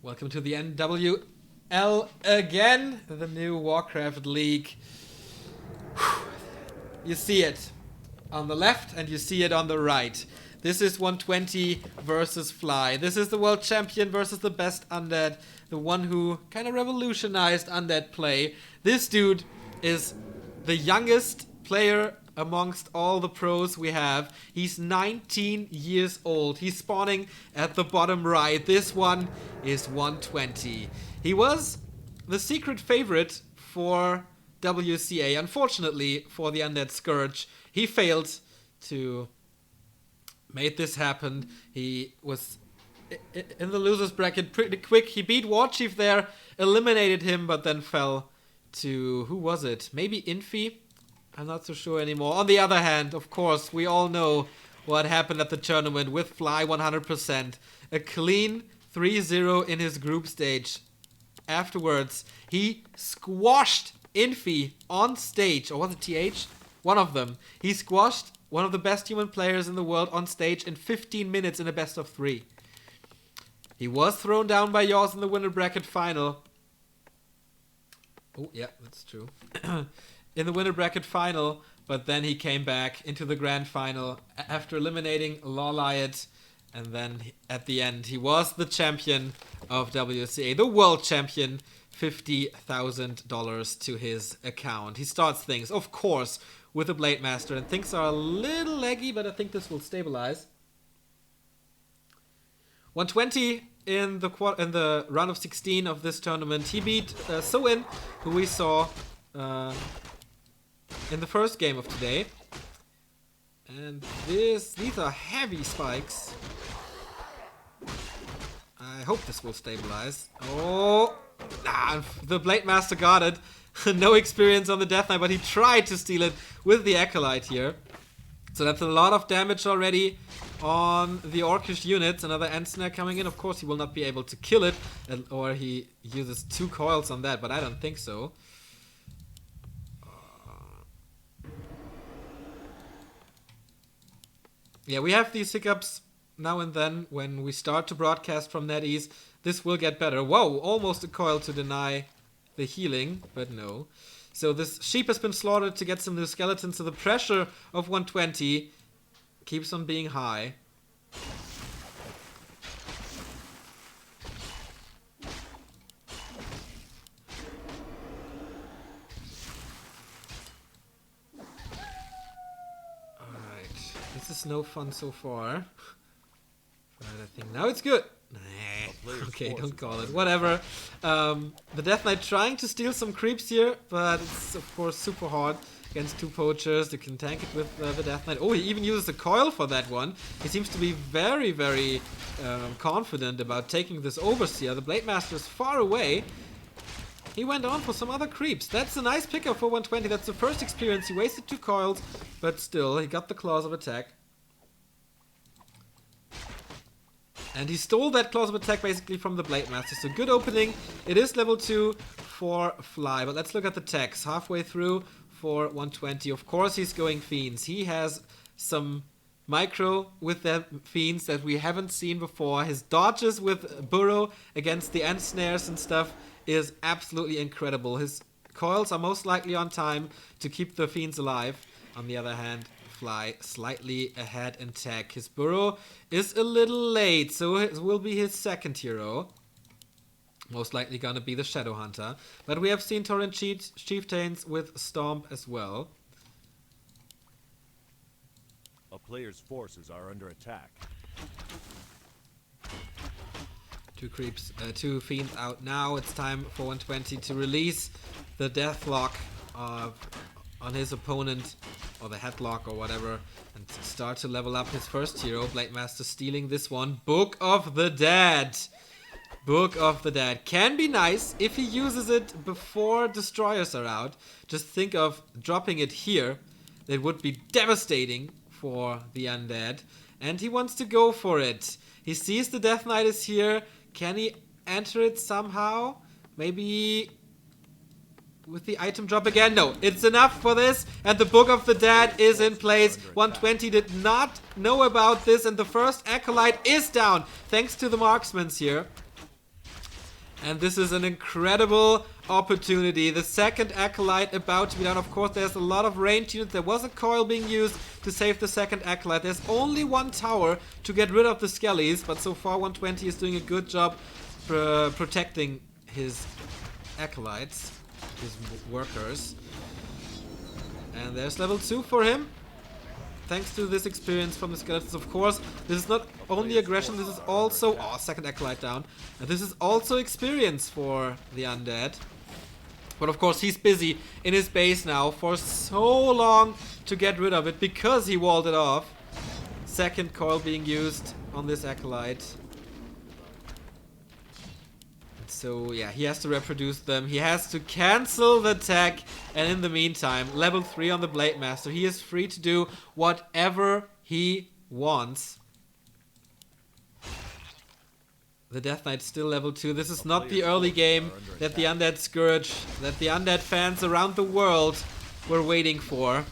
Welcome to the NWL again, the new Warcraft League. You see it on the left and you see it on the right. This is 120 versus Fly. This is the world champion versus the best undead, the one who kind of revolutionized undead play. This dude is the youngest player amongst all the pros we have. He's 19 years old. He's spawning at the bottom right. This one is 120. He was the secret favorite for WCA. Unfortunately for the Undead Scourge, he failed to make this happen. He was in the losers bracket pretty quick. He beat Warchief there, eliminated him, but then fell to, who was it? Maybe Infi? I'm not so sure anymore. On the other hand, of course, we all know what happened at the tournament with Fly 100%. A clean 3-0 in his group stage. Afterwards, he squashed Infi on stage. Or was it TH? One of them. He squashed one of the best human players in the world on stage in 15 minutes in a best of 3. He was thrown down by Yaws in the winner bracket final. Oh, yeah, that's true. In the winner bracket final, but then he came back into the grand final after eliminating Lawliot, and then at the end he was the champion of WCA, the world champion, $50,000 to his account. He starts things, of course, with a Blade Master, and things are a little laggy, but I think this will stabilize. 120 in the round of 16 of this tournament. He beat Soin, who we saw in the first game of today. And these are heavy spikes. I hope this will stabilize. Oh, the Blade Master got it. No experience on the Death Knight, but he tried to steal it with the Acolyte here. So that's a lot of damage already on the Orcish units. Another End Snare coming in. Of course, he will not be able to kill it, or he uses 2 coils on that, but I don't think so. Yeah, we have these hiccups now and then when we start to broadcast from NetEase. This will get better. Whoa, almost a coil to deny the healing, but no. So this sheep has been slaughtered to get some new skeletons, so the pressure of 120 keeps on being high. This is no fun so far. But I think now it's good. Okay, don't call it. Whatever. The Death Knight trying to steal some creeps here, but it's of course super hard against 2 poachers. You can tank it with the Death Knight. Oh, he even uses a coil for that one. He seems to be very, very confident about taking this Overseer. The Blade Master is far away. He went on for some other creeps. That's a nice pickup for 120. That's the first experience. He wasted 2 coils, but still, he got the Claws of Attack. And he stole that Claws of Attack basically from the Blade Master. So good opening. It is level 2 for Fly. But let's look at the techs. Halfway through for 120. Of course, he's going Fiends. He has some micro with the Fiends that we haven't seen before. His dodges with Burrow against the End Snares and stuff is absolutely incredible. His coils are most likely on time to keep the Fiends alive. On the other hand, Fly slightly ahead in tech. His Burrow is a little late, so it will be his second hero. Most likely gonna be the Shadow Hunter. But we have seen Torrent Chieftains with Stomp as well. A player's forces are under attack. 2 creeps, 2 fiends out now. It's time for 120 to release the Deathlock on his opponent, or the Headlock or whatever, and start to level up his first hero. Blade Master stealing this one. Book of the Dead. Book of the Dead. Can be nice if he uses it before Destroyers are out. Just think of dropping it here. It would be devastating for the Undead. And he wants to go for it. He sees the Death Knight is here. Can he enter it somehow? Maybe with the item drop again? No, it's enough for this, and the Book of the Dead is in place. 120 did not know about this, and the first Acolyte is down, thanks to the marksmans here. And this is an incredible opportunity. The second Acolyte about to be done. Of course, there's a lot of range units. There was a coil being used to save the second Acolyte. There's only one tower to get rid of the Skellies, but so far 120 is doing a good job protecting his Acolytes, his workers. And there's level 2 for him. Thanks to this experience from the Skeletons, of course. This is not only aggression, this is also... Oh, second Acolyte down. And this is also experience for the Undead. But of course, he's busy in his base now for so long to get rid of it because he walled it off. Second coil being used on this Acolyte. So yeah, he has to reproduce them. He has to cancel the attack. And in the meantime, level 3 on the Blade Master. He is free to do whatever he wants. The Death Knight still level 2. This is not the early game that the Undead Scourge, that the Undead fans around the world were waiting for.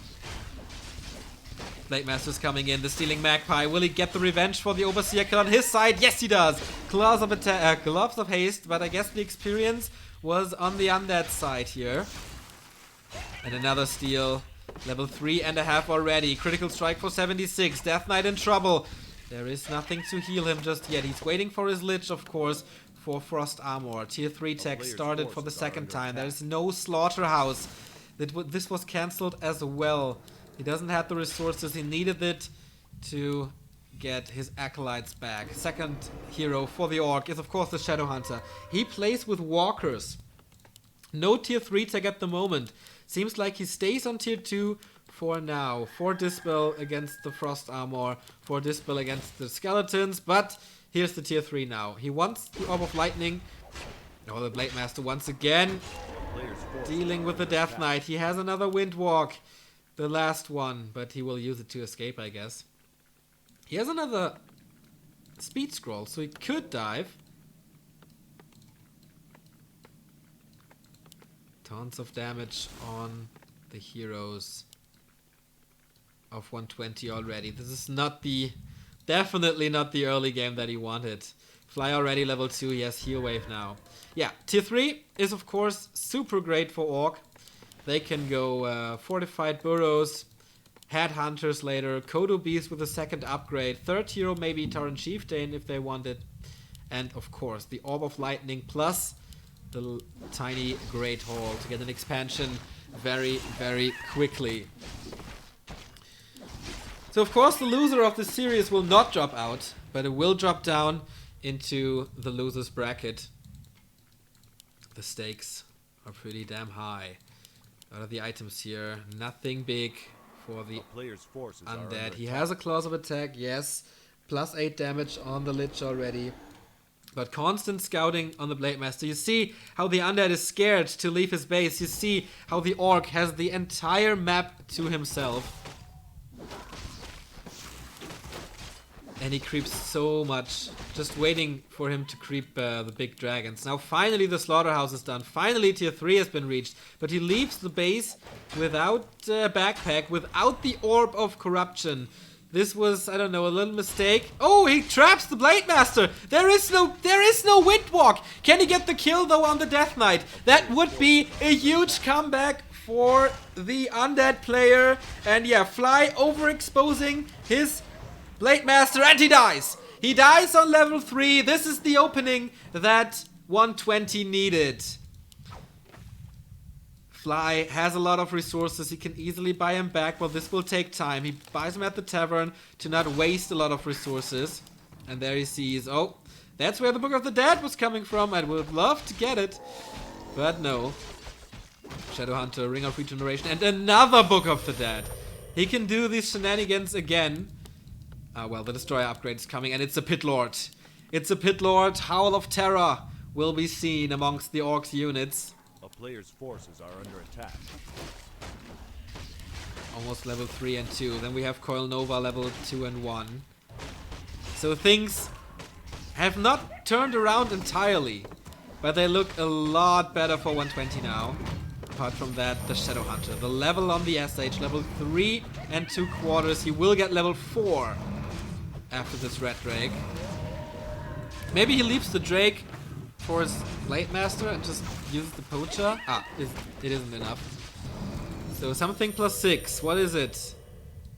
Blade Master's coming in, the Stealing Magpie. Will he get the revenge for the Overseer kill on his side? Yes, he does. Gloves of Haste, but I guess the experience was on the Undead side here. And another steal. Level 3.5 already. Critical strike for 76. Death Knight in trouble. There is nothing to heal him just yet. He's waiting for his Lich, of course, for Frost Armor. Tier 3 tech started for the second time. There is no Slaughterhouse. This was cancelled as well. He doesn't have the resources. He needed it to get his Acolytes back. Second hero for the Orc is, of course, the Shadow Hunter. He plays with Walkers. No tier 3 tech at the moment. Seems like he stays on tier 2 for now. For Dispel against the Frost Armor. For Dispel against the Skeletons. But here's the tier 3 now. He wants the Orb of Lightning. Oh, the Blade Master once again. Dealing with the Death Knight. He has another Windwalk. The last one, but he will use it to escape, I guess. He has another speed scroll, so he could dive. Tons of damage on the heroes of 120 already. This is not definitely not the early game that he wanted. Fly already level 2, he has heal wave now. Yeah, tier 3 is of course super great for Orc. They can go Fortified Burrows, Headhunters later, Kodo Beast with a second upgrade, third hero maybe Tauren Chieftain if they want it, and of course the Orb of Lightning plus the tiny Great Hall to get an expansion very, very quickly. So of course the loser of the series will not drop out, but it will drop down into the loser's bracket. The stakes are pretty damn high. What are the items here? Nothing big for the Undead. He has a Claws of Attack, yes. Plus 8 damage on the Lich already. But constant scouting on the Blade Master. You see how the Undead is scared to leave his base. You see how the Orc has the entire map to himself. And he creeps so much, just waiting for him to creep the big dragons. Now finally the Slaughterhouse is done. Finally tier 3 has been reached. But he leaves the base without a backpack, without the Orb of Corruption. This was, I don't know, a little mistake. Oh, he traps the Blade Master. There is no Windwalk. Can he get the kill though on the Death Knight? That would be a huge comeback for the Undead player. And yeah, Fly overexposing his Blade Master, and he dies! He dies on level 3. This is the opening that 120 needed. Fly has a lot of resources. He can easily buy him back, but this will take time. He buys him at the tavern to not waste a lot of resources. And there he sees, oh, that's where the Book of the Dead was coming from. I would love to get it, but no. Shadowhunter, Ring of Regeneration, and another Book of the Dead. He can do these shenanigans again. Well, the Destroyer upgrade is coming, and it's a Pit Lord. It's a Pit Lord. Howl of Terror will be seen amongst the Orcs units. A player's forces are under attack. Almost level 3 and 2. Then we have Coil Nova level 2 and 1. So things have not turned around entirely, but they look a lot better for 120 now. Apart from that, the Shadowhunter. The level on the SH, level 3 and 2/4. He will get level 4 after this Red Drake. Maybe he leaves the Drake for his Blade Master and just uses the poacher. It isn't enough. So something +6. What is it?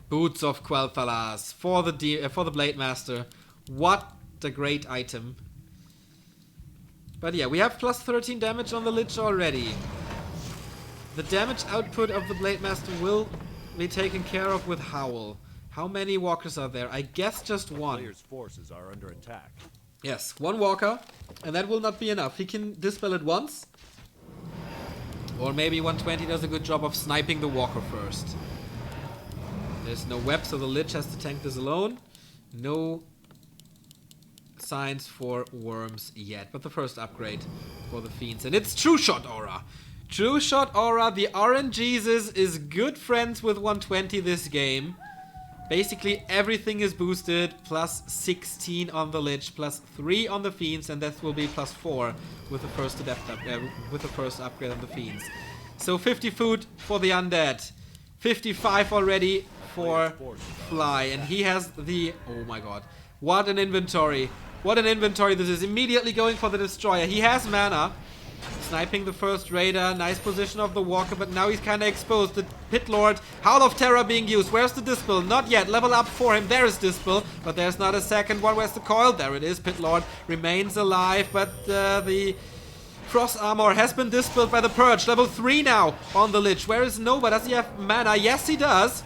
Boots of Quel'Thalas for the Blade Master. What a great item. But yeah, we have +13 damage on the Lich already. The damage output of the Blade Master will be taken care of with Howl. How many walkers are there? I guess just one. Player's forces are under attack. Yes, one walker, and that will not be enough. He can dispel it once. Or maybe 120 does a good job of sniping the walker first. There's no web, so the Lich has to tank this alone. No signs for worms yet, but the first upgrade for the Fiends. And it's True Shot Aura. True Shot Aura, the RNGesus, is good friends with 120 this game. Basically everything is boosted, +16 on the Lich, +3 on the Fiends, and that will be +4 with the first upgrade on the Fiends. So 50 food for the Undead, 55 already for Fly, and he has the... Oh my god, what an inventory. What an inventory this is. Immediately going for the Destroyer. He has mana. Sniping the first Raider. Nice position of the Walker, but now he's kind of exposed. The Pit Lord. Howl of Terror being used. Where's the Dispel? Not yet. Level up for him. There is Dispel, but there's not a second one. Where's the Coil? There it is. Pit Lord remains alive, but the Frost Armor has been dispelled by the Purge. Level 3 now on the Lich. Where is Nova? Does he have mana? Yes, he does.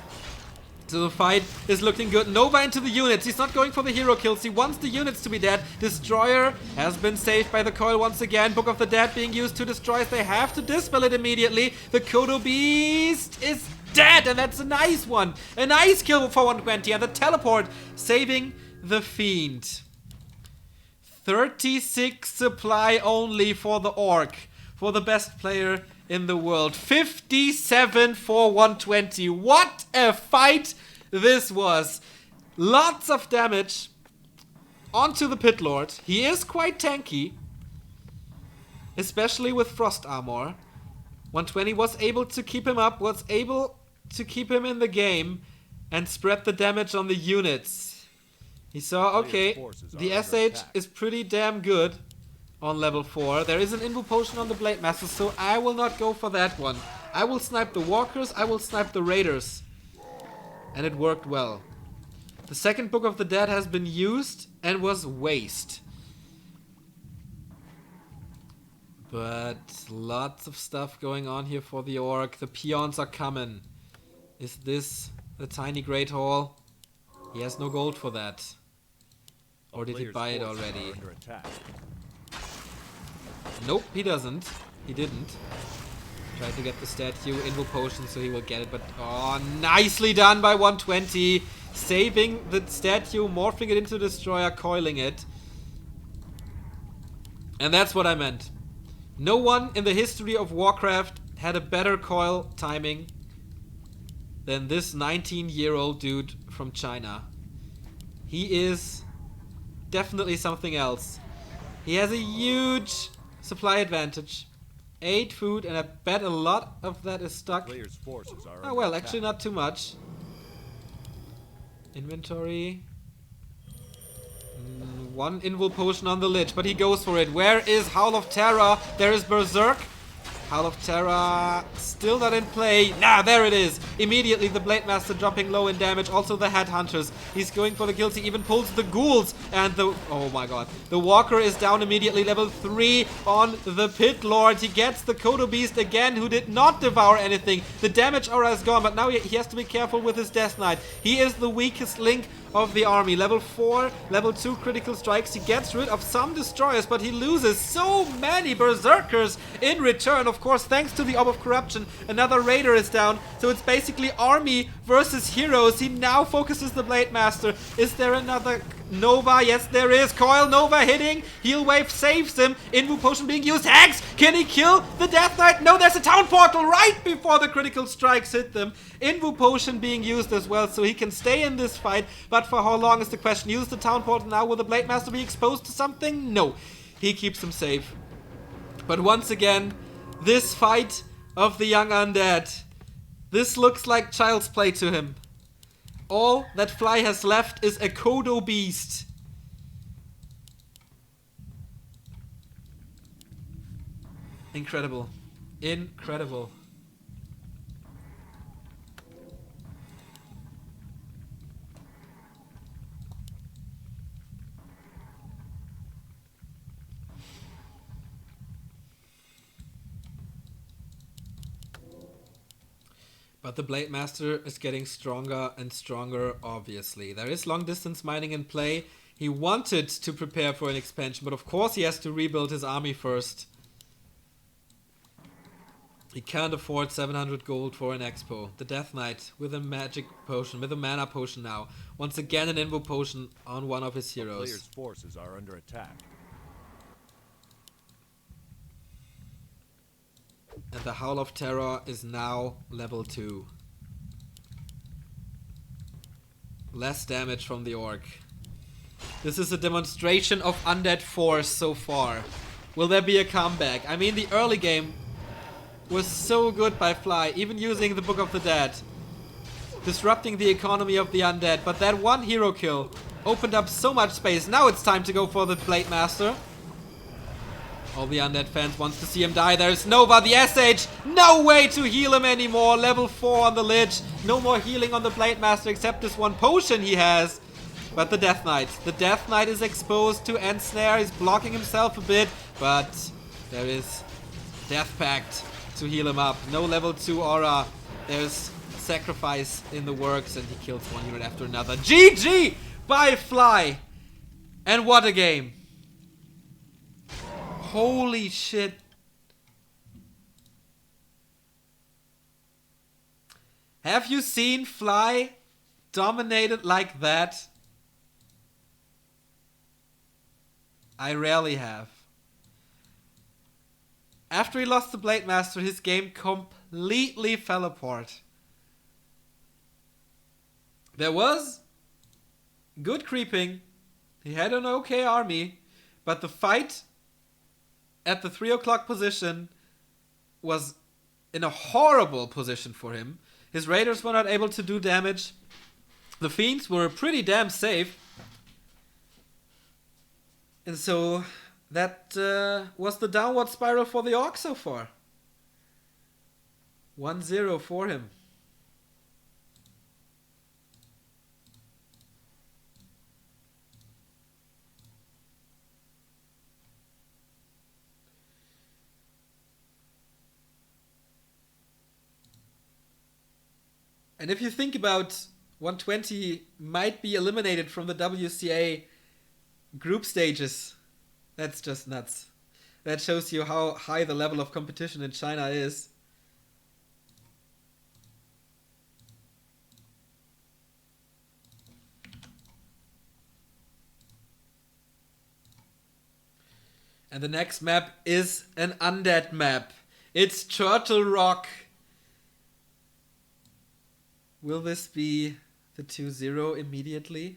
So the fight is looking good. Nova into the units. He's not going for the hero kills. He wants the units to be dead. Destroyer has been saved by the Coil once again. Book of the Dead being used to destroy. They have to dispel it immediately. The Kodo Beast is dead, and that's a nice one. A nice kill for 120. And the teleport saving the Fiend. 36 supply only for the Orc. For the best player in the world. 57 for 120. What a fight this was. Lots of damage onto the Pit Lord. He is quite tanky, especially with Frost Armor. 120 was able to keep him up, was able to keep him in the game and spread the damage on the units. He saw, okay, the SH is pretty damn good on level 4. There is an Invo Potion on the Blade Master, so I will not go for that one. I will snipe the Walkers, I will snipe the Raiders. And it worked well. The second Book of the Dead has been used and was waste. But lots of stuff going on here for the Orc. The peons are coming. Is this the tiny Great Hall? He has no gold for that. Or did he buy it already? Nope, he doesn't. He didn't. Tried to get the statue, Invo Potion, so he will get it, but oh, nicely done by 120. Saving the statue, morphing it into Destroyer, coiling it. And that's what I meant. No one in the history of Warcraft had a better coil timing than this 19-year-old dude from China. He is definitely something else. He has a huge supply advantage. 8 food, and I bet a lot of that is stuck. Player's forces are Oh well, actually not too much. Inventory. One Invo Potion on the Lich, but he goes for it. Where is Howl of Terror? There is Berserk. Howl of Terror still not in play. Nah, there it is. Immediately the Blade Master dropping low in damage. Also the Headhunters. He's going for the kills. He even pulls the Ghouls. And the... Oh my god. The Walker is down immediately. Level 3 on the Pit Lord. He gets the Kodo Beast again, who did not devour anything. The damage aura is gone, but now he has to be careful with his Death Knight. He is the weakest link of the army. Level 4, level 2 critical strikes. He gets rid of some destroyers, but he loses so many berserkers in return. Of course, thanks to the Orb of Corruption, another raider is down. So it's basically army versus heroes. He now focuses the Blade Master. Is there another Nova? Yes, there is. Coil Nova hitting. Heal Wave saves him. Invo Potion being used. Hex! Can he kill the Death Knight? No, there's a Town Portal right before the critical strikes hit them. Invo Potion being used as well, so he can stay in this fight. But for how long is the question? Use the Town Portal now. Will the Blade Master be exposed to something? No. He keeps him safe. But once again, this fight of the young undead. This looks like child's play to him. All that Fly has left is a Kodo Beast. Incredible. Incredible. But the Blade Master is getting stronger and stronger, obviously. There is long distance mining in play. He wanted to prepare for an expansion, but of course he has to rebuild his army first. He can't afford 700 gold for an expo. The Death Knight with a magic potion, with a mana potion now. Once again an invo potion on one of his heroes. Player's forces are under attack. And the Howl of Terror is now level 2. Less damage from the Orc. This is a demonstration of undead force so far. Will there be a comeback? I mean, the early game was so good by Fly, even using the Book of the Dead. Disrupting the economy of the undead, but that one hero kill opened up so much space. Now it's time to go for the Blade Master. All the undead fans wants to see him die. There's Nova, the SH. No way to heal him anymore. Level 4 on the Lich. No more healing on the Blade Master except this one potion he has. But the Death Knight. The Death Knight is exposed to Ensnare. He's blocking himself a bit. But there is Death Pact to heal him up. No level 2 aura. There's Sacrifice in the works. And he kills one unit after another. GG by Fly. And what a game. Holy shit. Have you seen Fly dominated like that? I rarely have. After he lost the Blade Master, his game completely fell apart. There was good creeping. He had an okay army, but the fight at the 3 o'clock position was in a horrible position for him. His raiders were not able to do damage. The fiends were pretty damn safe. And so that was the downward spiral for the Orc so far. 1-0 for him. And if you think about 120 might be eliminated from the WCA group stages, that's just nuts. That shows you how high the level of competition in China is. And the next map is an undead map. It's Turtle Rock. Will this be the 2-0 immediately?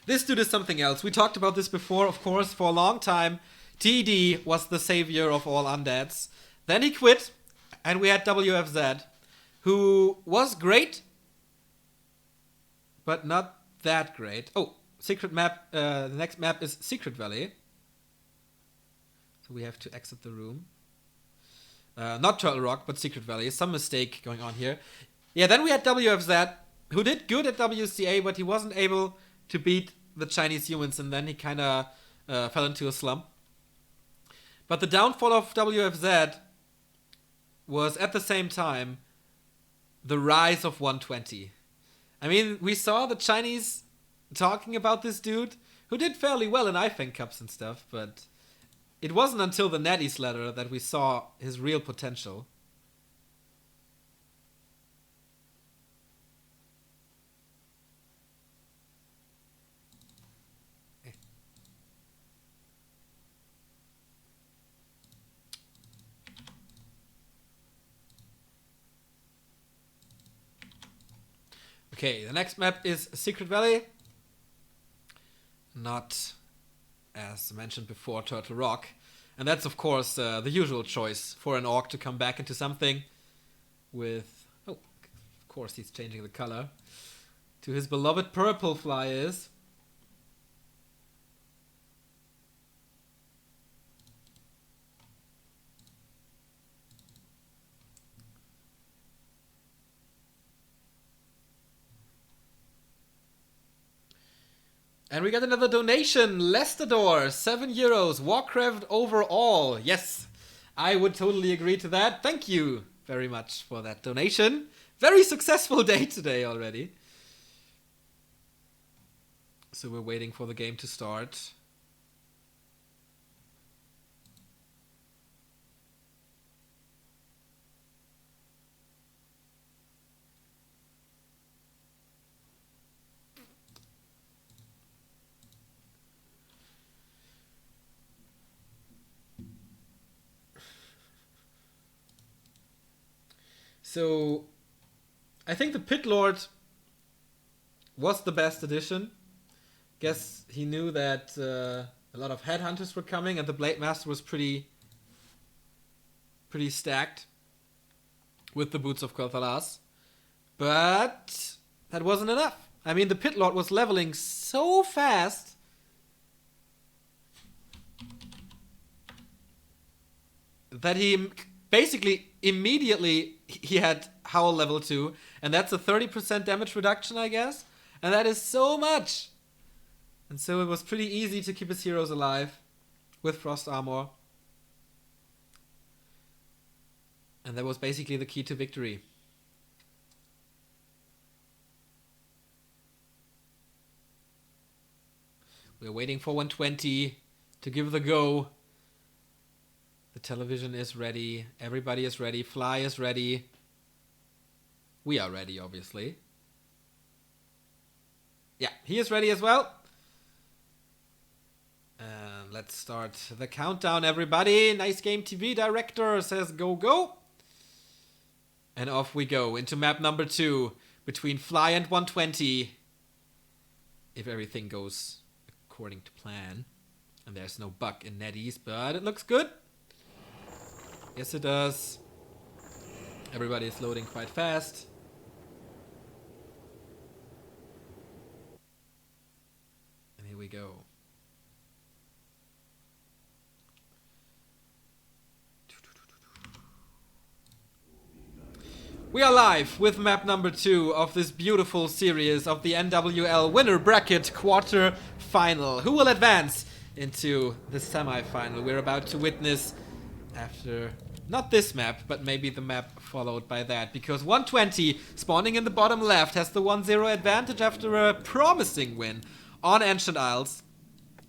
This dude is something else. We talked about this before, of course. For a long time, TD was the savior of all undeads. Then he quit, and we had WFZ, who was great, but not that great. Oh, secret map. The next map is Secret Valley. So we have to exit the room. Not Turtle Rock, but Secret Valley. Some mistake going on here. Yeah, then we had WFZ, who did good at WCA, but he wasn't able to beat the Chinese humans, and then he kind of fell into a slump. But the downfall of WFZ was at the same time the rise of 120. I mean, we saw the Chinese talking about this dude, who did fairly well in IFANG Cups and stuff, but it wasn't until the Natty's ladder that we saw his real potential. Okay, the next map is Secret Valley. Not, as mentioned before, Turtle Rock. And that's, of course, the usual choice for an Orc to come back into something with... Oh, of course, he's changing the color. to his beloved purple Fly is. And we got another donation. Lestador, €7. Warcraft overall. Yes, I would totally agree to that. Thank you very much for that donation. Very successful day today already. So we're waiting for the game to start. So, I think the Pit Lord was the best addition. Guess he knew that a lot of headhunters were coming, and the Blade Master was pretty stacked with the Boots of Quel'Thalas. But that wasn't enough. I mean, the Pit Lord was leveling so fast that he basically immediately he had Howl level 2, and that's a 30% damage reduction, I guess. And that is so much. And so it was pretty easy to keep his heroes alive with Frost Armor. And that was basically the key to victory. We're waiting for 120 to give the go. The television is ready. Everybody is ready. Fly is ready. We are ready, obviously. Yeah, he is ready as well. And let's start the countdown, everybody. Nice Game TV director says go, go. And off we go into map number 2 between Fly and 120. If everything goes according to plan. And there's no bug in NetEase, but it looks good. Yes, it does. Everybody is loading quite fast. And here we go. We are live with map number 2 of this beautiful series of the NWL winner bracket quarter final. Who will advance into the semi-final we're about to witness after not this map, but maybe the map followed by that, because 120 spawning in the bottom left has the 1-0 advantage after a promising win on Ancient Isles.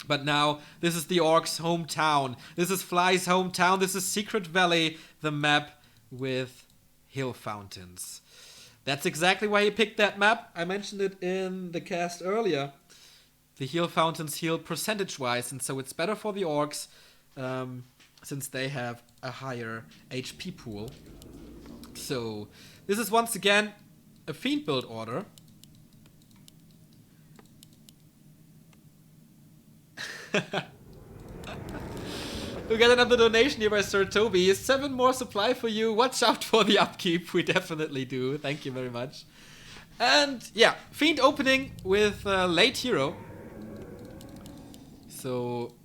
But now this is the Orcs' hometown, this is Fly's hometown, this is Secret Valley, the map with hill fountains. That's exactly why he picked that map. I mentioned it in the cast earlier. The hill fountains heal percentage-wise, and so it's better for the Orcs, since they have a higher HP pool. So this is once again a Fiend build order. We got another donation here by Sir Toby. 7 more supply for you. Watch out for the upkeep. We definitely do. Thank you very much. And yeah, Fiend opening with late hero. So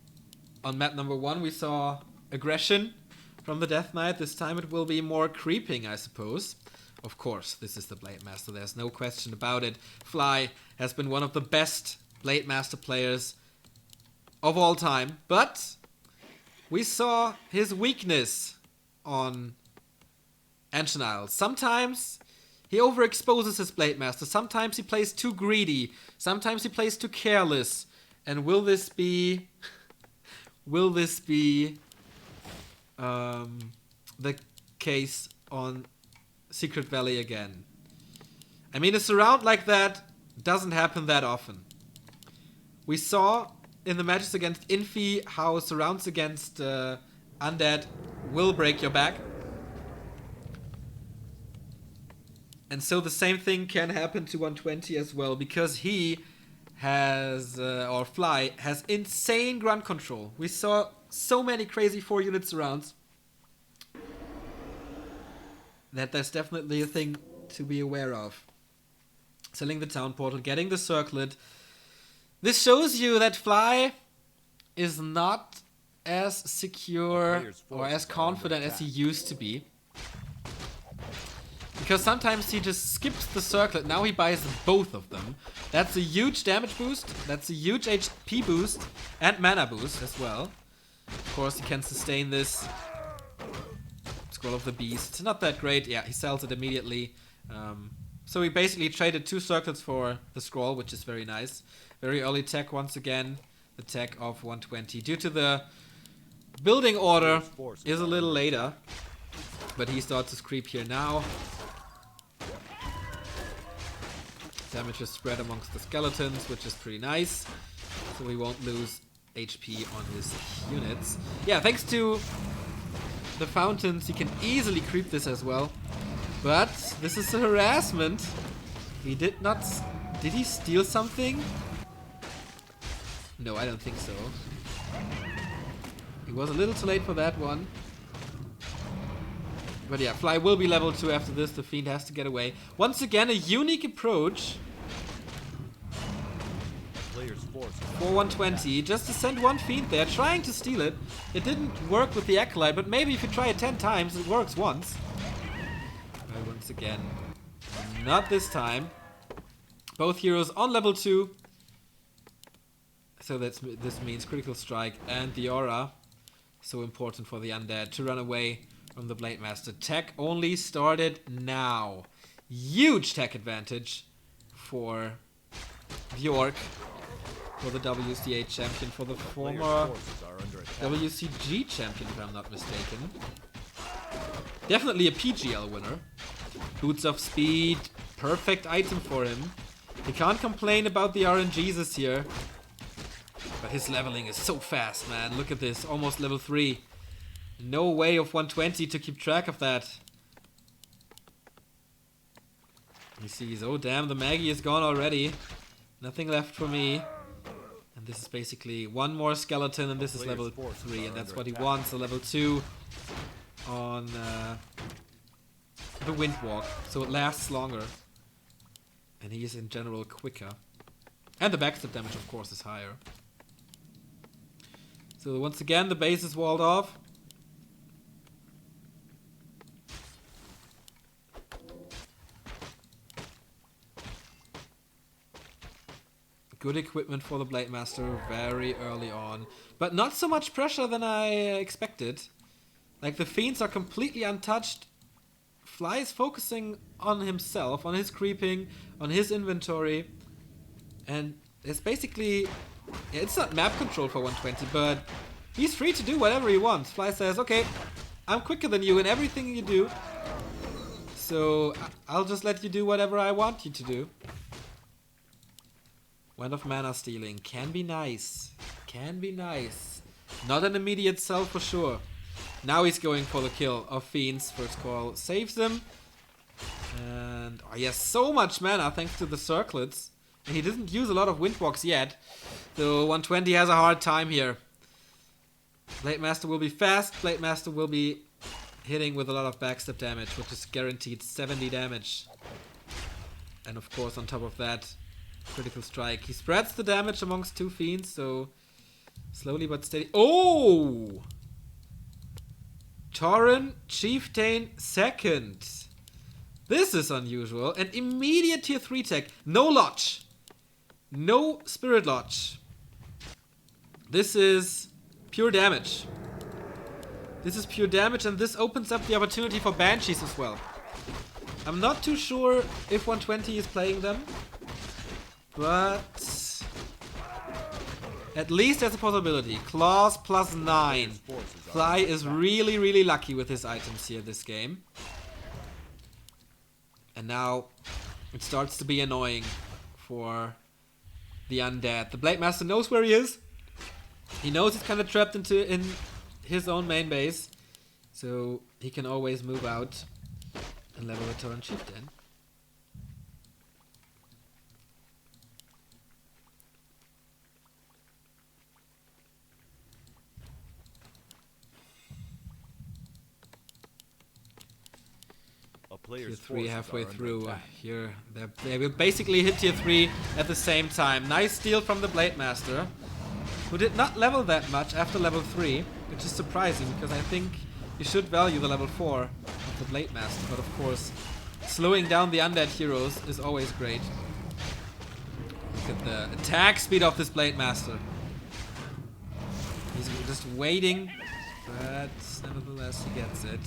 on map number 1 we saw aggression from the Death Knight. This time it will be more creeping, I suppose. Of course, this is the Blade Master. There's no question about it. Fly has been one of the best Blade Master players of all time. But we saw his weakness on Ancient Isles. Sometimes he overexposes his Blade Master. Sometimes he plays too greedy. Sometimes he plays too careless. And will this be the case on Secret Valley again? I mean, a surround like that doesn't happen that often. We saw in the matches against Infi how surrounds against Undead will break your back. And so the same thing can happen to 120 as well, because he has, or Fly, has insane grunt control. We saw so many crazy 4-unit surrounds that there's definitely a thing to be aware of. selling the town portal, getting the circlet. This shows you that Fly is not as secure or as confident as he used to be. Because sometimes he just skips the circlet. Now he buys both of them. That's a huge damage boost. That's a huge HP boost. And mana boost as well. Of course, he can sustain this. Scroll of the Beast. Not that great. Yeah, he sells it immediately. So he basically traded 2 circlets for the scroll, which is very nice. Very early tech once again. The tech of 120. Due to the building order is a little later. But he starts his creep here now. Damage is spread amongst the skeletons, which is pretty nice. So we won't lose HP on his units. Yeah, thanks to the fountains, he can easily creep this as well. But this is a harassment. He did not... Did he steal something? No, I don't think so. He was a little too late for that one. But yeah, Fly will be level 2 after this. The Fiend has to get away. Once again, a unique approach for 120. Just to send one Fiend there, trying to steal it. It didn't work with the Acolyte, but maybe if you try it 10 times, it works once. But once again, not this time. Both heroes on level 2. So this means Critical Strike and the Aura. So important for the Undead to run away from the Blade Master. Tech only started now. Huge tech advantage for the Orc, for the WCA champion, for the former WCG champion, if I'm not mistaken. Definitely a PGL winner. Boots of Speed, perfect item for him. He can't complain about the RNGs this year. But his leveling is so fast, man. Look at this, almost level 3. No way of 120 to keep track of that. He sees, oh damn, the Maggie is gone already. Nothing left for me. And this is basically one more skeleton, and this is level 3, and that's what he wants, a level 2 on the Windwalk, so it lasts longer. And he is in general quicker. And the backstab damage, of course, is higher. So once again, the base is walled off. Good equipment for the Blade Master very early on. But not so much pressure than I expected. Like, the Fiends are completely untouched. Fly is focusing on himself, on his creeping, on his inventory. And it's basically... It's not map control for 120, but he's free to do whatever he wants. Fly says, okay, I'm quicker than you in everything you do. So I'll just let you do whatever I want you to do. Wand of Mana stealing can be nice. Can be nice. Not an immediate sell for sure. Now he's going for the kill of Fiends. First call saves him. And oh, he has so much mana thanks to the circlets. And he didn't use a lot of Windwalks yet. So 120 has a hard time here. Blade Master will be fast. Blade Master will be hitting with a lot of backstab damage, which is guaranteed 70 damage. And of course, on top of that, Critical Strike. He spreads the damage amongst 2 Fiends, so slowly but steady. Oh! Tauren Chieftain second. This is unusual. And immediate tier 3 tech. No Lodge. No Spirit Lodge. This is pure damage. This is pure damage, and this opens up the opportunity for Banshees as well. I'm not too sure if 120 is playing them, but at least there's a possibility. Claws plus 9. Fly is really, really lucky with his items here this game. And now it starts to be annoying for the undead. The Blade Master knows where he is. He knows he's kind of trapped in his own main base. So he can always move out and level a Tauren Chieftain. player's Tier 3 forces halfway are under through. attack. Here, they will basically hit Tier 3 at the same time. Nice steal from the Blade Master, who did not level that much after level 3, which is surprising because I think you should value the level 4 of the Blade Master. But of course, slowing down the undead heroes is always great. Look at the attack speed of this Blade Master. He's just waiting, but nevertheless he gets it.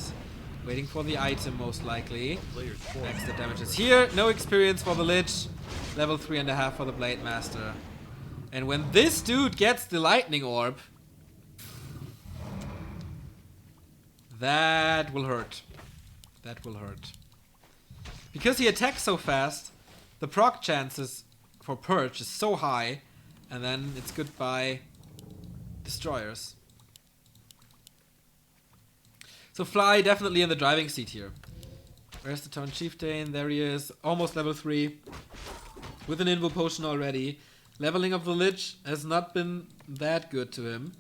Waiting for the item most likely. Player's forces Extra are damages under here. No experience for the Lich. Level 3.5 for the Blade Master. And when this dude gets the lightning orb, that will hurt. That will hurt. Because he attacks so fast, the proc chances for Purge is so high, and then it's goodbye destroyers. So Fly definitely in the driving seat here. Where's the Taunt Chieftain? There he is. Almost level 3. With an Invo Potion already. Leveling of the Lich has not been that good to him.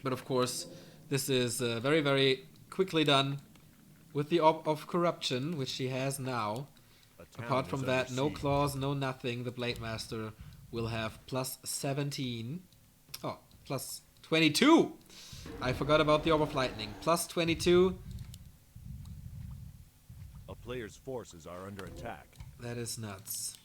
But of course, this is very, very quickly done with the Orb of Corruption, which he has now. A town Apart from is that, under no siege. claws, no nothing. The Blade Master will have plus 17. Oh, plus 22! I forgot about the Orb of Lightning. Plus 22. A player's forces are under attack. That is nuts.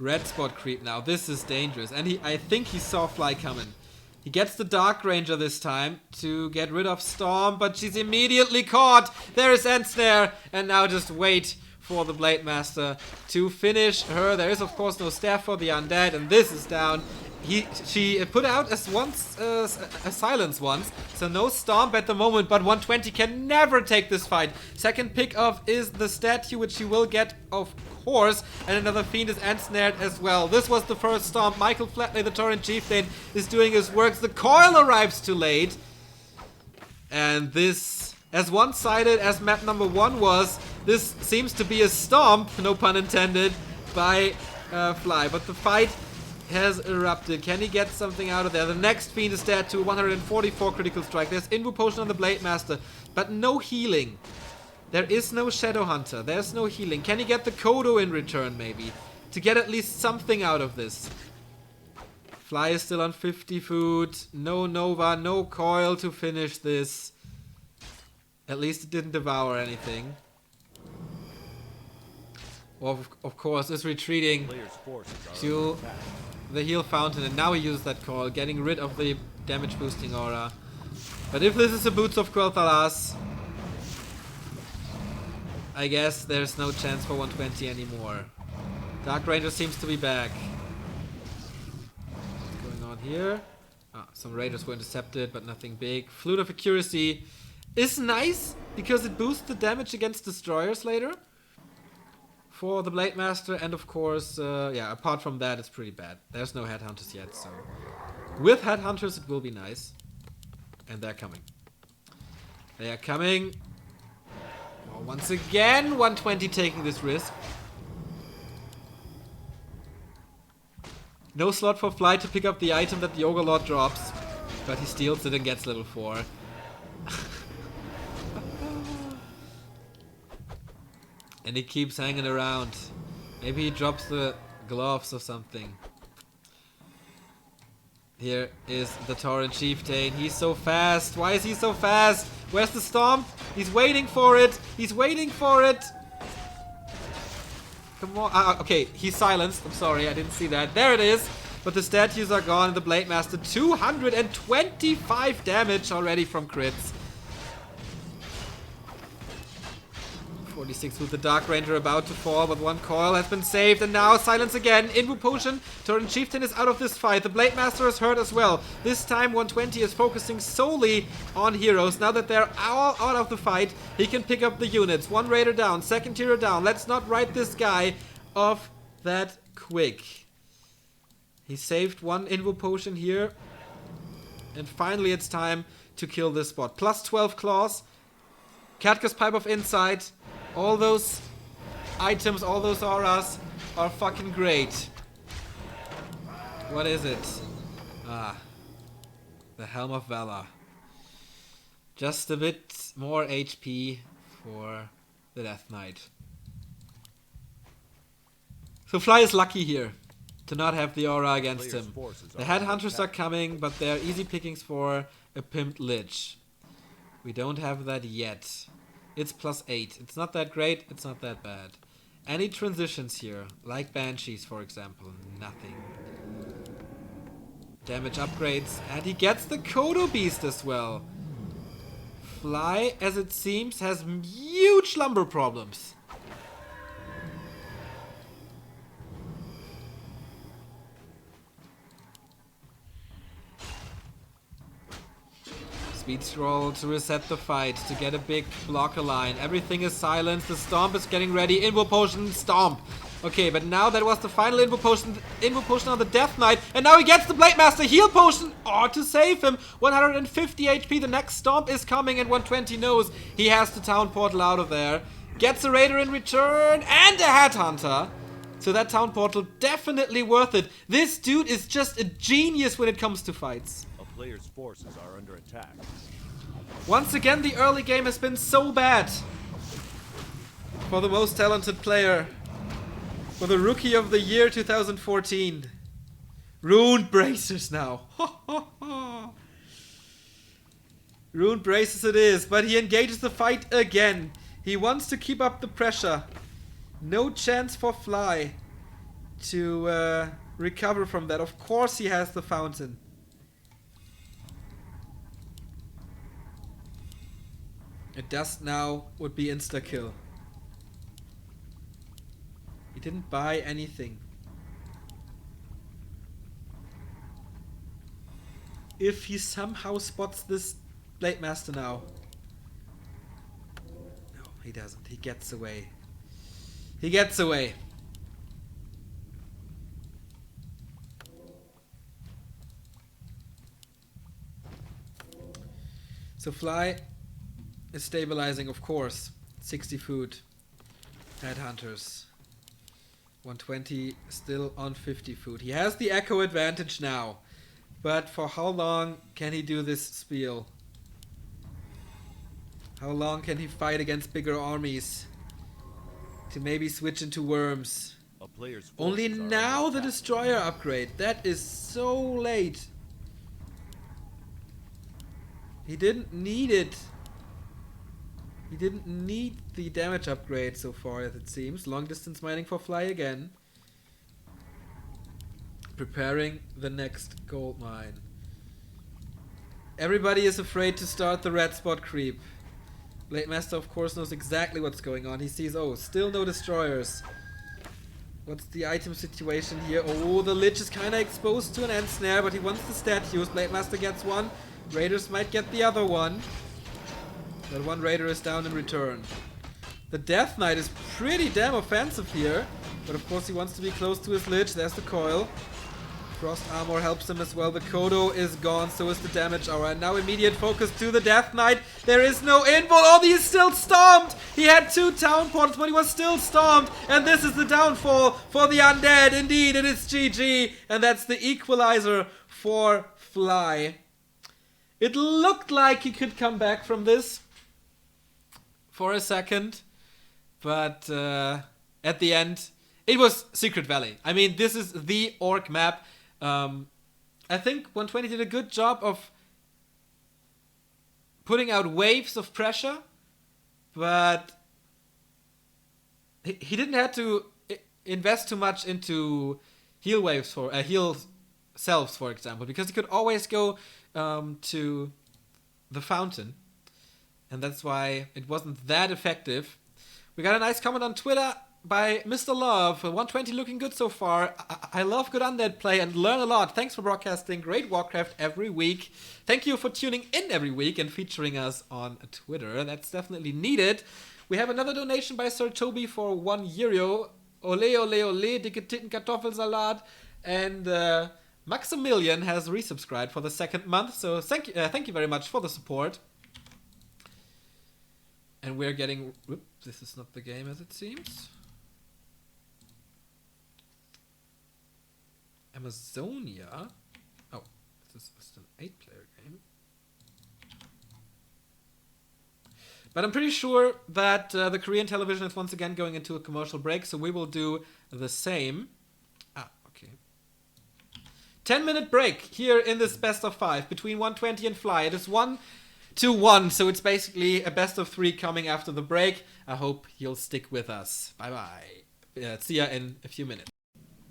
Red spot creep now. This is dangerous. And I think he saw Fly coming. He gets the Dark Ranger this time to get rid of Storm, but she's immediately caught. There is Ensnare. And now just wait for the Blade Master to finish her. There is of course no staff for the undead, and this is down. She put out a silence once, so no Stomp at the moment, but 120 can never take this fight. Second pick of is the statue, which she will get, of course, and another Fiend is ensnared as well. This was the first Stomp. Michael Flatley, the Torrent Chieftain, is doing his works. The coil arrives too late, and this, as one-sided as map number 1 was, this seems to be a Stomp, no pun intended, by Fly, but the fight has erupted. Can he get something out of there? The next Fiend is dead to 144 critical strike. There's Invo Potion on the Blade Master, but no healing. There is no Shadow Hunter. There's no healing. Can he get the Kodo in return, maybe? To get at least something out of this. Fly is still on 50 food. No Nova, no Coil to finish this. At least it didn't devour anything. Of course, is retreating Player's forces are to under attack. the heal fountain, and now he uses that call, getting rid of the damage boosting aura. But if this is a Boots of Quel'Thalas, I guess there's no chance for 120 anymore. Dark Ranger seems to be back. What's going on here? Ah, some Raiders were intercepted, but nothing big. Flute of Accuracy is nice because it boosts the damage against destroyers later for the Blade Master, and of course, yeah, apart from that, it's pretty bad. There's no Headhunters yet, so with Headhunters, it will be nice. And they're coming. They are coming. Oh, once again, 120 taking this risk. No slot for Fly to pick up the item that the Ogre Lord drops, but he steals it and gets level 4. And he keeps hanging around. Maybe he drops the gloves or something. Here is the Torrent Chieftain. He's so fast. Why is he so fast? Where's the Stomp? He's waiting for it. He's waiting for it. Come on. Okay, he's silenced. I'm sorry, I didn't see that. There it is. But the statues are gone. The Blade Master, 225 damage already from crits. 46 with the Dark Ranger about to fall, but one coil has been saved, and now silence again. Invo Potion. Torrent Chieftain is out of this fight. The Blade Master is hurt as well. This time 120 is focusing solely on heroes. Now that they're all out of the fight, he can pick up the units. One Raider down, second hero down. Let's not write this guy off that quick. He saved one Invo Potion here. And finally it's time to kill this spot. Plus 12 claws. Katka's Pipe of Insight. All those items, all those auras are fucking great. What is it? Ah. The Helm of Valor. Just a bit more HP for the Death Knight. So Fly is lucky here to not have the aura against Player's him. forces The are under headhunters are attack. coming, but they're easy pickings for a pimped Lich. We don't have that yet. It's +8. It's not that great, it's not that bad. Any transitions here, like Banshees for example, nothing. Damage upgrades, and he gets the Kodo Beast as well. Fly, as it seems, has huge lumber problems. Speed scroll to reset the fight, to get a big blocker line. Everything is silenced, the Stomp is getting ready. Invo Potion, Stomp. Okay, but now that was the final Invo Potion on the Death Knight. And now he gets the Blade Master Heal Potion to save him. 150 HP, the next Stomp is coming, and 120 knows he has the Town Portal out of there. Gets a Raider in return, and a Headhunter. So that Town Portal, definitely worth it. This dude is just a genius when it comes to fights. A player's forces are under attack. Once again, the early game has been so bad for the most talented player. For the Rookie of the Year 2014. Ruined Bracers now. Ruined Bracers it is, but he engages the fight again. He wants to keep up the pressure. No chance for Fly to recover from that. Of course he has the fountain. A Dust now would be insta-kill. He didn't buy anything. If he somehow spots this Blade Master now. No, he doesn't. He gets away. He gets away. So Fly is stabilizing, of course. 60 food. Headhunters. 120 still on 50 food. He has the echo advantage now. But for how long can he do this spiel? How long can he fight against bigger armies? To maybe switch into worms. A player's Only forces are now under the attack. destroyer upgrade. That is so late. He didn't need it. He didn't need the damage upgrade so far, as it seems. Long distance mining for Fly again. Preparing the next gold mine. Everybody is afraid to start the red spot creep. Blade Master, of course, knows exactly what's going on. He sees, oh, still no destroyers. What's the item situation here? Oh, the Lich is kind of exposed to an end snare, but he wants the statues. Blade Master gets one. Raiders might get the other one. But one Raider is down in return. The Death Knight is pretty damn offensive here. But of course he wants to be close to his Lich. There's the coil. Frost Armor helps him as well. The Kodo is gone, so is the damage aura. And now immediate focus to the Death Knight. There is no invul. Oh, he is still stomped. He had 2 town portals, but he was still stomped. And this is the downfall for the undead. Indeed, it is GG. And that's the equalizer for Fly. It looked like he could come back from this for a second. But at the end, it was Secret Valley. I mean, this is the orc map. I think 120 did a good job of putting out waves of pressure, but he didn't have to invest too much into heal waves for heal selves, for example, because he could always go to the fountain, and that's why it wasn't that effective. We got a nice comment on Twitter by Mr. Love. 120 looking good so far. I love good undead play and learn a lot. Thanks for broadcasting great Warcraft every week. Thank you for tuning in every week and featuring us on Twitter. That's definitely needed. We have another donation by Sir Toby for €1. Ole, ole, ole, dicke Titten Kartoffelsalat. And Maximilian has resubscribed for the 2nd month. So thank you very much for the support. And we're getting... Whoop, this is not the game as it seems. Amazonia. Oh, this is an 8-player game. But I'm pretty sure that the Korean television is once again going into a commercial break, so we will do the same. Okay. 10-minute break here in this best of 5 between 120 and Fly. It is 1-1, so it's basically a best of 3 coming after the break. I hope you'll stick with us. Bye-bye. See ya in a few minutes.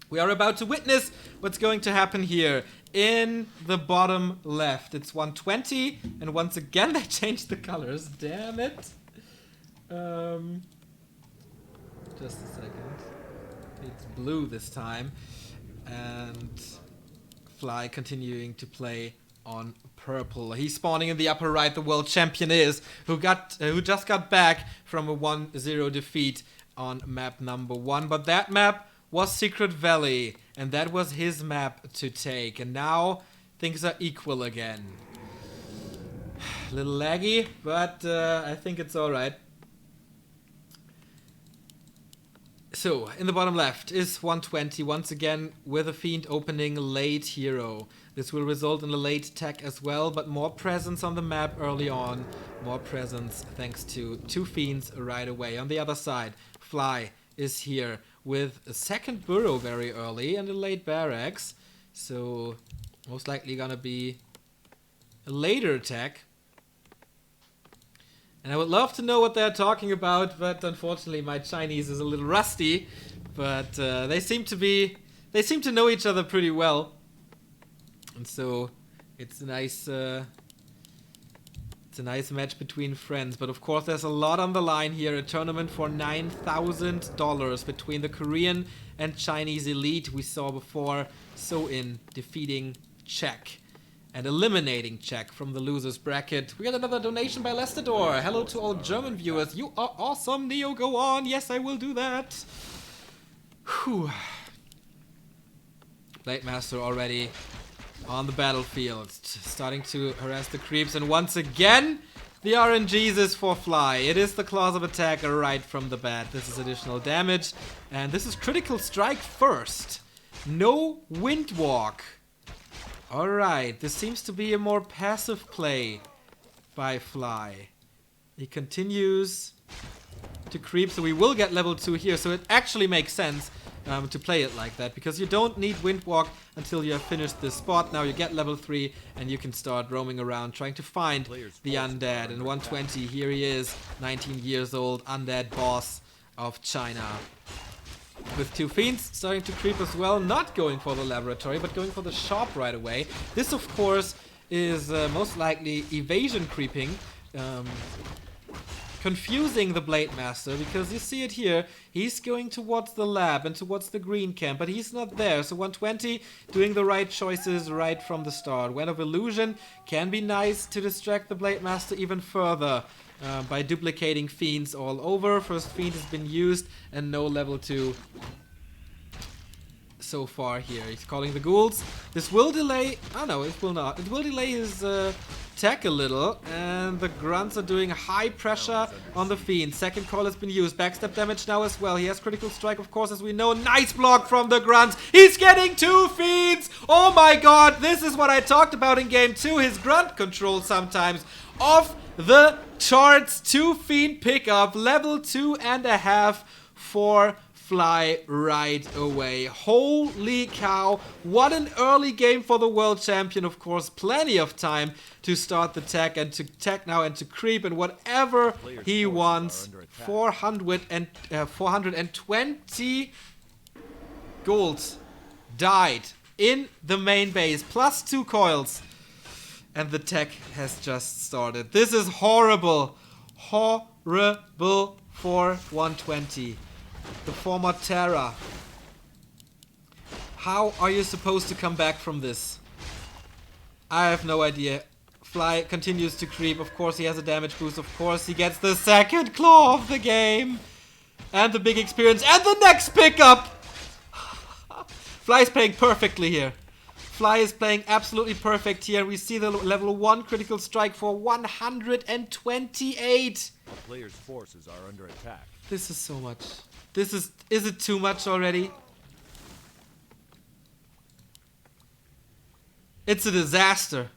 We are about to witness what's going to happen here in the bottom left. It's 120, and once again they changed the colors. Damn it. Just a second. It's blue this time. And Fly continuing to play on purple. He's spawning in the upper right, the world champion is, who just got back from a 1-0 defeat on map number 1. But that map was Secret Valley, and that was his map to take. And now things are equal again. A little laggy, but I think it's alright. So, in the bottom left is 120, once again with a Fiend opening late hero. This will result in a late tech as well, but more presence on the map early on. More presence thanks to 2 Fiends right away. On the other side, Fly is here with a second burrow very early and a late barracks. So, most likely gonna be a later attack. And I would love to know what they're talking about, but unfortunately my Chinese is a little rusty. But they seem to know each other pretty well, and so it's a nice match between friends. But of course, there's a lot on the line here. A tournament for $9,000 between the Korean and Chinese elite we saw before. So in defeating Czech and eliminating Czech from the losers bracket. We got another donation by Lestador. Hello to all German viewers. You are awesome, Neo. Go on. Yes, I will do that. Whew. Blade Master already on the battlefield, starting to harass the creeps. And once again, the RNGs is for Fly. It is the claws of attack right from the bat. This is additional damage. And this is critical strike first. No wind walk. Alright, this seems to be a more passive play by Fly. He continues to creep, so we will get level 2 here. So it actually makes sense to play it like that, because you don't need Windwalk until you have finished this spot. Now you get level 3 and you can start roaming around trying to find the undead. And 120, here he is, 19 years old, undead boss of China. With 2 Fiends starting to creep as well, not going for the laboratory, but going for the shop right away. This, of course, is most likely evasion creeping, confusing the Blade Master, because you see it here, he's going towards the lab and towards the green camp, but he's not there. So 120 doing the right choices right from the start. When of Illusion can be nice to distract the Blade Master even further. By duplicating Fiends all over. First Fiend has been used and no level 2 so far here. He's calling the ghouls. This will delay... Oh no, it will not. It will delay his tech a little. And the grunts are doing high pressure on the Fiend. Second call has been used. Backstep damage now as well. He has critical strike, of course, as we know. Nice block from the grunts. He's getting 2 Fiends. Oh my god, this is what I talked about in game 2. His grunt control sometimes off the charts. 2 Fiend pickup, level 2.5 for Fly right away. Holy cow, what an early game for the world champion. Of course, plenty of time to start the tech and to tech now and to creep and whatever he wants. 420 gold died in the main base, plus 2 coils. And the tech has just started. This is horrible. Horrible for 120. The former Terra. How are you supposed to come back from this? I have no idea. Fly continues to creep. Of course he has a damage boost. Of course he gets the second claw of the game. And the big experience. And the next pickup! Fly is playing perfectly here. Fly is playing absolutely perfect here. We see the level 1 critical strike for 128. The player's forces are under attack. This is so much. Is it too much already? It's a disaster.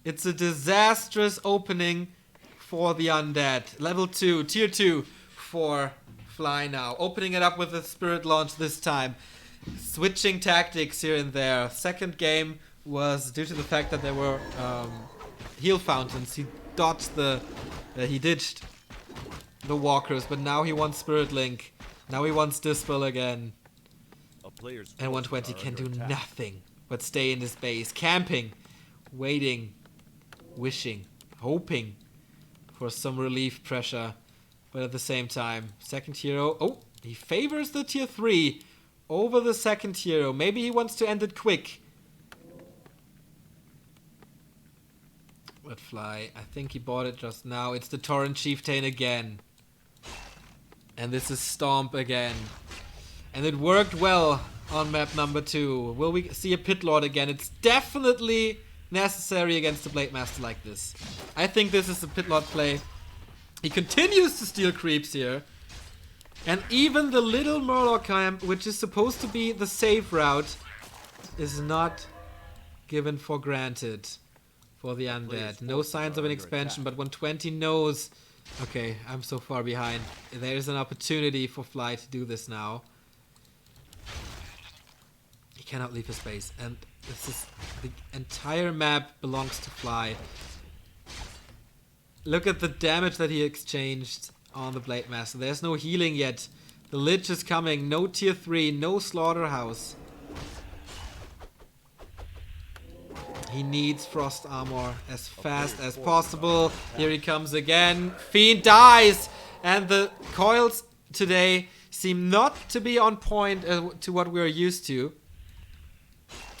It's a disastrous opening for the Undead. Level 2, tier 2 for Fly now. Opening it up with the Spirit Launch this time. Switching tactics here and there. Second game was due to the fact that there were heal fountains. He dodged he ditched the walkers, but now he wants Spirit Link. Now he wants Dispel again. And 120 can do nothing but stay in his base, camping, waiting, wishing, hoping for some relief pressure. But at the same time, second hero, oh, he favors the tier 3 over the second hero. Maybe he wants to end it quick. But Fly, I think he bought it just now. It's the Torrent Chieftain again. And this is Stomp again. And it worked well on map number 2. Will we see a Pit Lord again? It's definitely necessary against a Blade Master like this. I think this is a Pit Lord play. He continues to steal creeps here. And even the little Murloc camp, which is supposed to be the safe route, is not given for granted for the Undead. No signs of an expansion, but 120 knows... Okay, I'm so far behind. There's an opportunity for Fly to do this now. He cannot leave his base. And this is... The entire map belongs to Fly. Look at the damage that he exchanged on the Blade Master. There's no healing yet. The Lich is coming. No tier 3. No Slaughterhouse. He needs Frost Armor as fast as possible. Here he comes again. Fiend dies! And the coils today seem not to be on point to what we're used to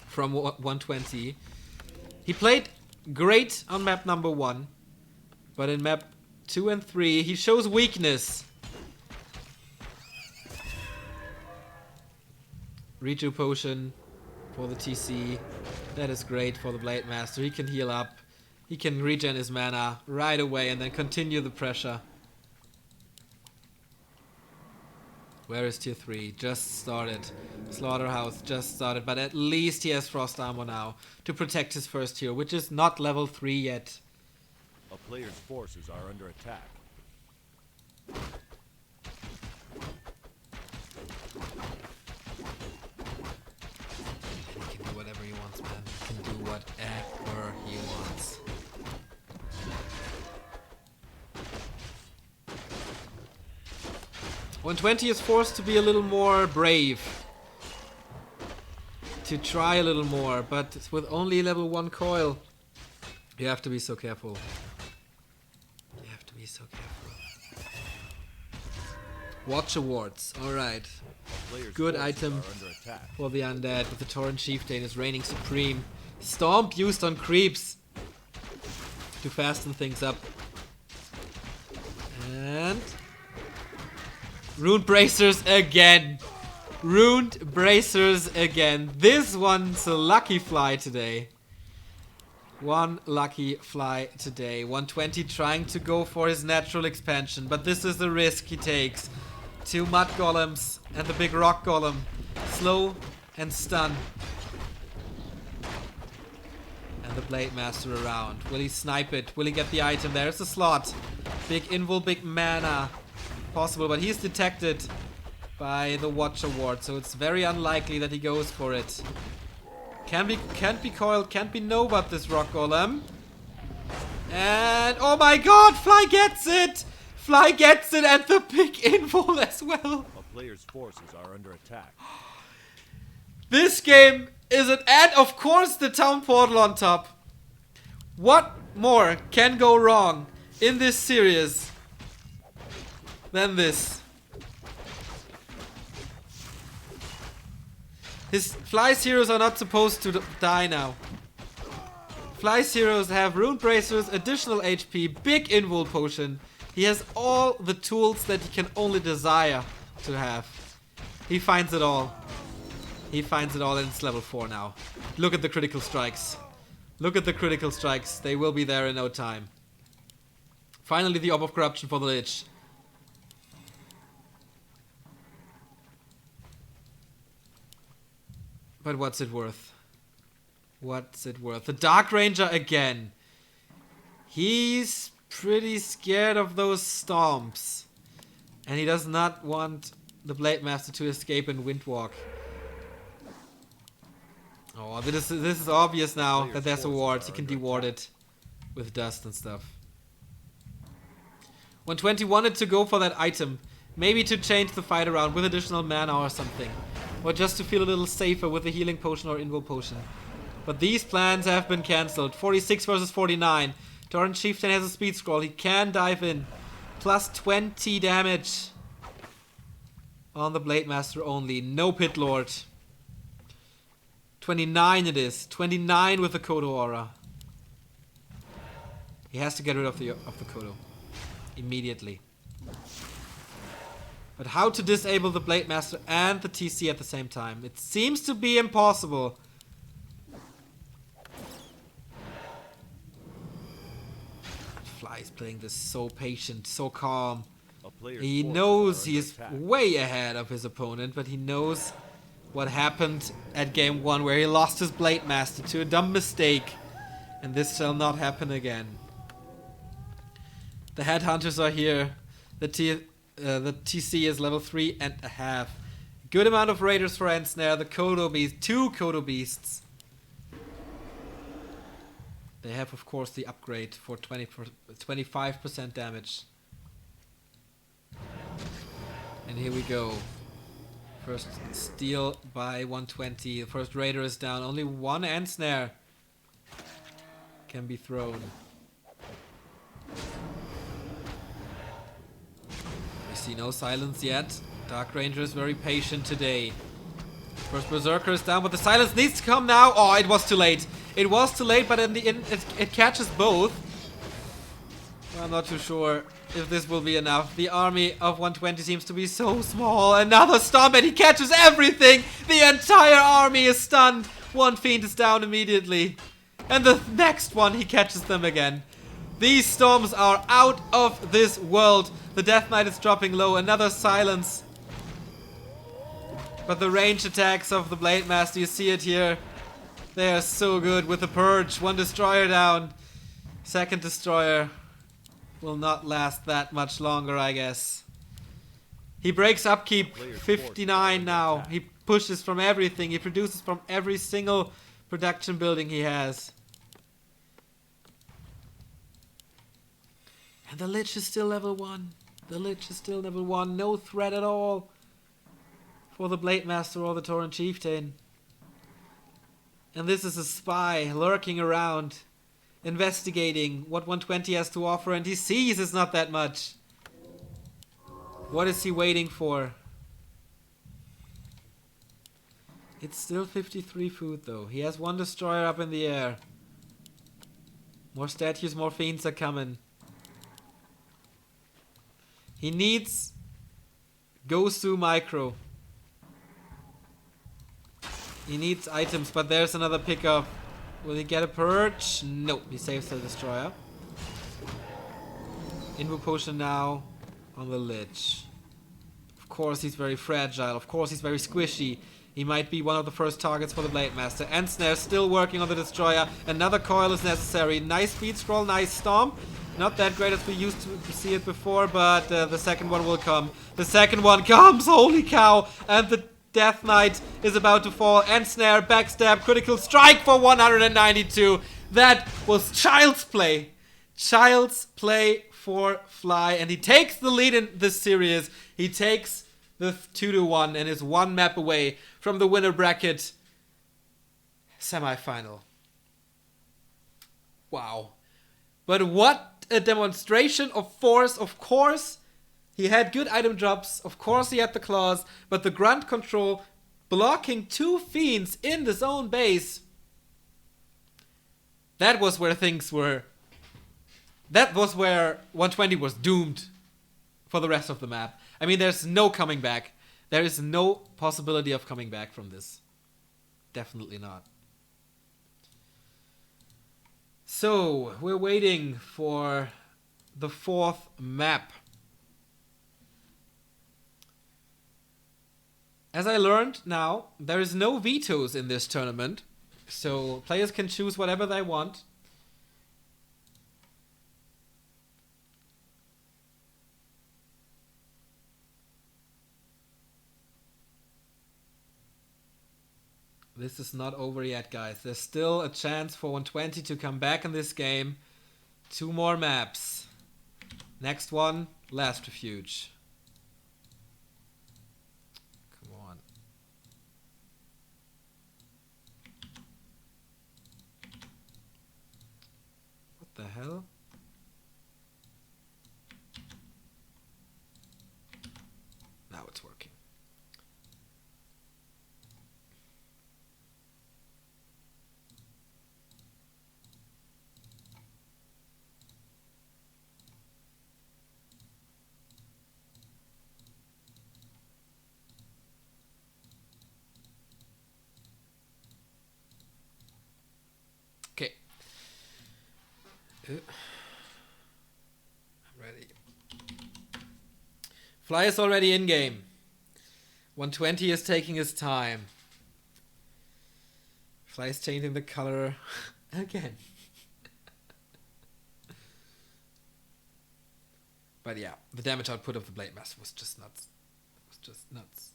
from 120. He played great on map number 1. But in map 2 and 3, he shows weakness. Reju Potion for the TC. That is great for the Blade Master. He can heal up. He can regen his mana right away and then continue the pressure. Where is tier 3? Just started. Slaughterhouse just started. But at least he has Frost Armor now to protect his first hero, which is not level 3 yet. A player's forces are under attack. He can do whatever he wants, man. He can do whatever he wants. When 20 is forced to be a little more brave. To try a little more, but with only level 1 coil. You have to be so careful. So careful. Watch Awards. Alright. Good item for the Undead, but the Torrent Chieftain is reigning supreme. Stomp used on creeps to fasten things up. And Runed Bracers again. Runed Bracers again. This one's a lucky Fly today. One lucky Fly today. 120 trying to go for his natural expansion, but this is the risk he takes. 2 Mud Golems and the big Rock Golem. Slow and stun. And the Blade Master around. Will he snipe it? Will he get the item? There's a slot. Big invul, big mana. Possible, but he's detected by the Watch Award, so it's very unlikely that he goes for it. Can't be coiled, can't be Nova this Rock Golem. And oh my god, Fly gets it! Fly gets it and the big invul as well. A player's forces are under attack. This game is an and of course the town portal on top. What more can go wrong in this series than this? Fly's heroes are not supposed to die now. Fly's heroes have Rune Bracers, additional HP, big invul potion. He has all the tools that he can only desire to have. He finds it all. He finds it all and it's level 4 now. Look at the critical strikes. Look at the critical strikes. They will be there in no time. Finally the Orb of Corruption for the Lich. But what's it worth? What's it worth? The Dark Ranger again. He's pretty scared of those stomps. And he does not want the Blade Master to escape and windwalk. Oh, this is obvious now that there's a ward. He can deward it with dust and stuff. 120 wanted to go for that item. Maybe to change the fight around with additional mana or something. Or just to feel a little safer with a healing potion or invo potion. But these plans have been cancelled. 46 versus 49. Torrent Chieftain has a speed scroll. He can dive in. Plus 20 damage. On the Blade Master only. No Pit Lord. 29 it is. 29 with the Kodo aura. He has to get rid of the Kodo. Immediately. But how to disable the Blade Master and the TC at the same time? It seems to be impossible. Fly is playing this so patient, so calm. He knows he is way ahead of his opponent, but he knows what happened at game 1 where he lost his Blade Master to a dumb mistake. And this shall not happen again. The Headhunters are here. The TC is level 3.5. Good amount of Raiders for Ensnare. The Kodo Beast, 2 Kodo Beasts. They have, of course, the upgrade for 25% damage. And here we go. First steal by 120. The first Raider is down. Only one Ensnare can be thrown. We see no silence yet. Dark Ranger is very patient today. First Berserker is down, but the silence needs to come now. Oh, it was too late. It was too late, but in the end, it catches both. Well, I'm not too sure if this will be enough. The army of 120 seems to be so small. Another stomp, and he catches everything. The entire army is stunned. One Fiend is down immediately. And the next one, he catches them again. These storms are out of this world. The Death Knight is dropping low. Another silence. But the range attacks of the Blade Master, you see it here. They are so good with the Purge. One Destroyer down. Second Destroyer will not last that much longer, I guess. He breaks upkeep. 59 now. He pushes from everything. He produces from every single production building he has. And the Lich is still level 1. The Lich is still level 1. No threat at all for the Blade Master or the Torrent Chieftain. And this is a spy lurking around, investigating what 120 has to offer, and he sees it's not that much. What is he waiting for? It's still 53 food though. He has one Destroyer up in the air. More statues, more fiends are coming. He needs Gosu Micro. He needs items, but there's another pickup. Will he get a Purge? Nope, he saves the Destroyer. Invo Potion now on the Lich. Of course he's very fragile. Of course he's very squishy. He might be one of the first targets for the Blade Master. Ensnare still working on the Destroyer. Another coil is necessary. Nice speed scroll, nice stomp. Not that great as we used to see it before, but the second one will come. The second one comes! Holy cow! And the Death Knight is about to fall. Ensnare, backstab, critical strike for 192. That was child's play. Child's play for Fly. And he takes the lead in this series. He takes the 2-1 and is one map away from the winner bracket semi-final. Wow. But what a demonstration of force. Of course, he had good item drops. Of course, he had the claws. But the grunt control, blocking 2 fiends in the zone base. That was where things were. That was where 120 was doomed for the rest of the map. I mean, there's no coming back. There is no possibility of coming back from this. Definitely not. So, we're waiting for the 4th map. As I learned now, there is no vetoes in this tournament. So, players can choose whatever they want. this is not over yet, guys. There's still a chance for 120 to come back in this game. 2 more maps. Next one, last refuge. Come on. What the hell? Now it's working. Okay. I'm ready. Fly is already in game. 120 is taking his time. Fly is changing the color again. But yeah, the damage output of the Blade Master was just nuts. It was just nuts.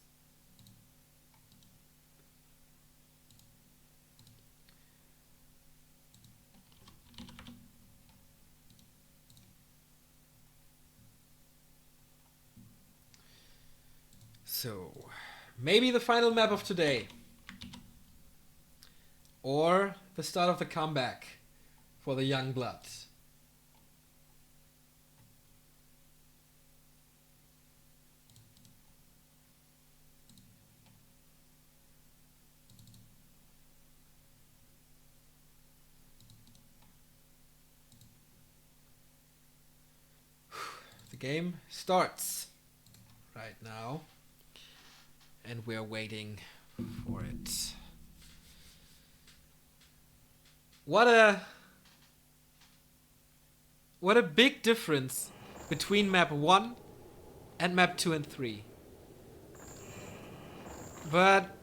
So, maybe the final map of today. Or the start of the comeback for the young blood. The game starts right now. And we're waiting for it. What a big difference between map 1 and map 2 and 3. But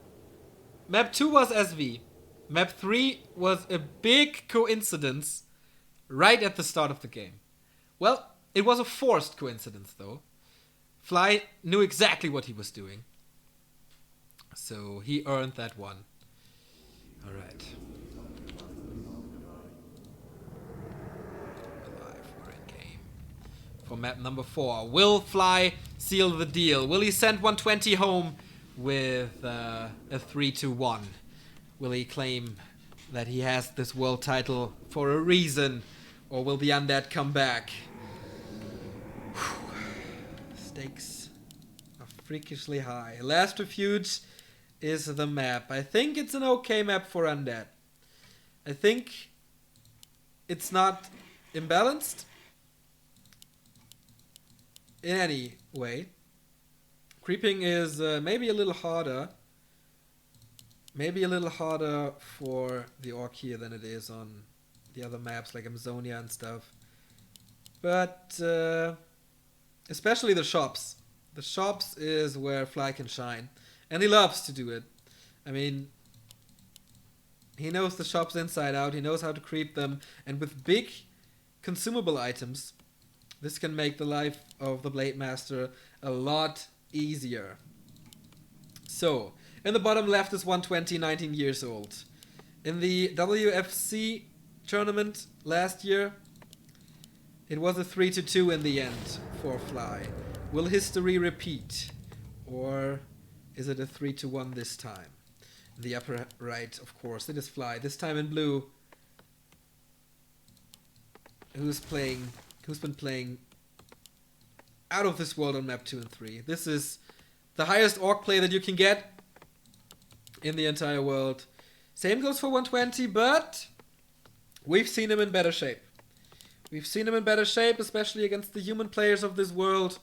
map 2 was SV. Map 3 was a big coincidence right at the start of the game. Well, it was a forced coincidence though. Fly knew exactly what he was doing. So he earned that one. Alright. Alive, we're in game. For map number 4. Will Fly seal the deal? Will he send 120 home with a 3-1? Will he claim that he has this world title for a reason? Or will the undead come back? Stakes are freakishly high. Last refuge is the map. I think it's an okay map for undead. I think it's not imbalanced in any way. Creeping is maybe a little harder. Maybe a little harder for the orc here than it is on the other maps like Amazonia and stuff. But especially the shops. The shops is where Fly can shine. And he loves to do it. I mean, he knows the shops inside out. He knows how to creep them. And with big consumable items, this can make the life of the Blade Master a lot easier. So, in the bottom left is 120, 19 years old. In the WFC tournament last year, it was a 3-2 in the end for Fly. Will history repeat? Or is it a 3-1 this time? In the upper right, of course, it is Fly. This time in blue. Who's been playing out of this world on map 2 and 3. This is the highest orc play that you can get in the entire world. Same goes for 120, but we've seen him in better shape. We've seen him in better shape, especially against the human players of this world.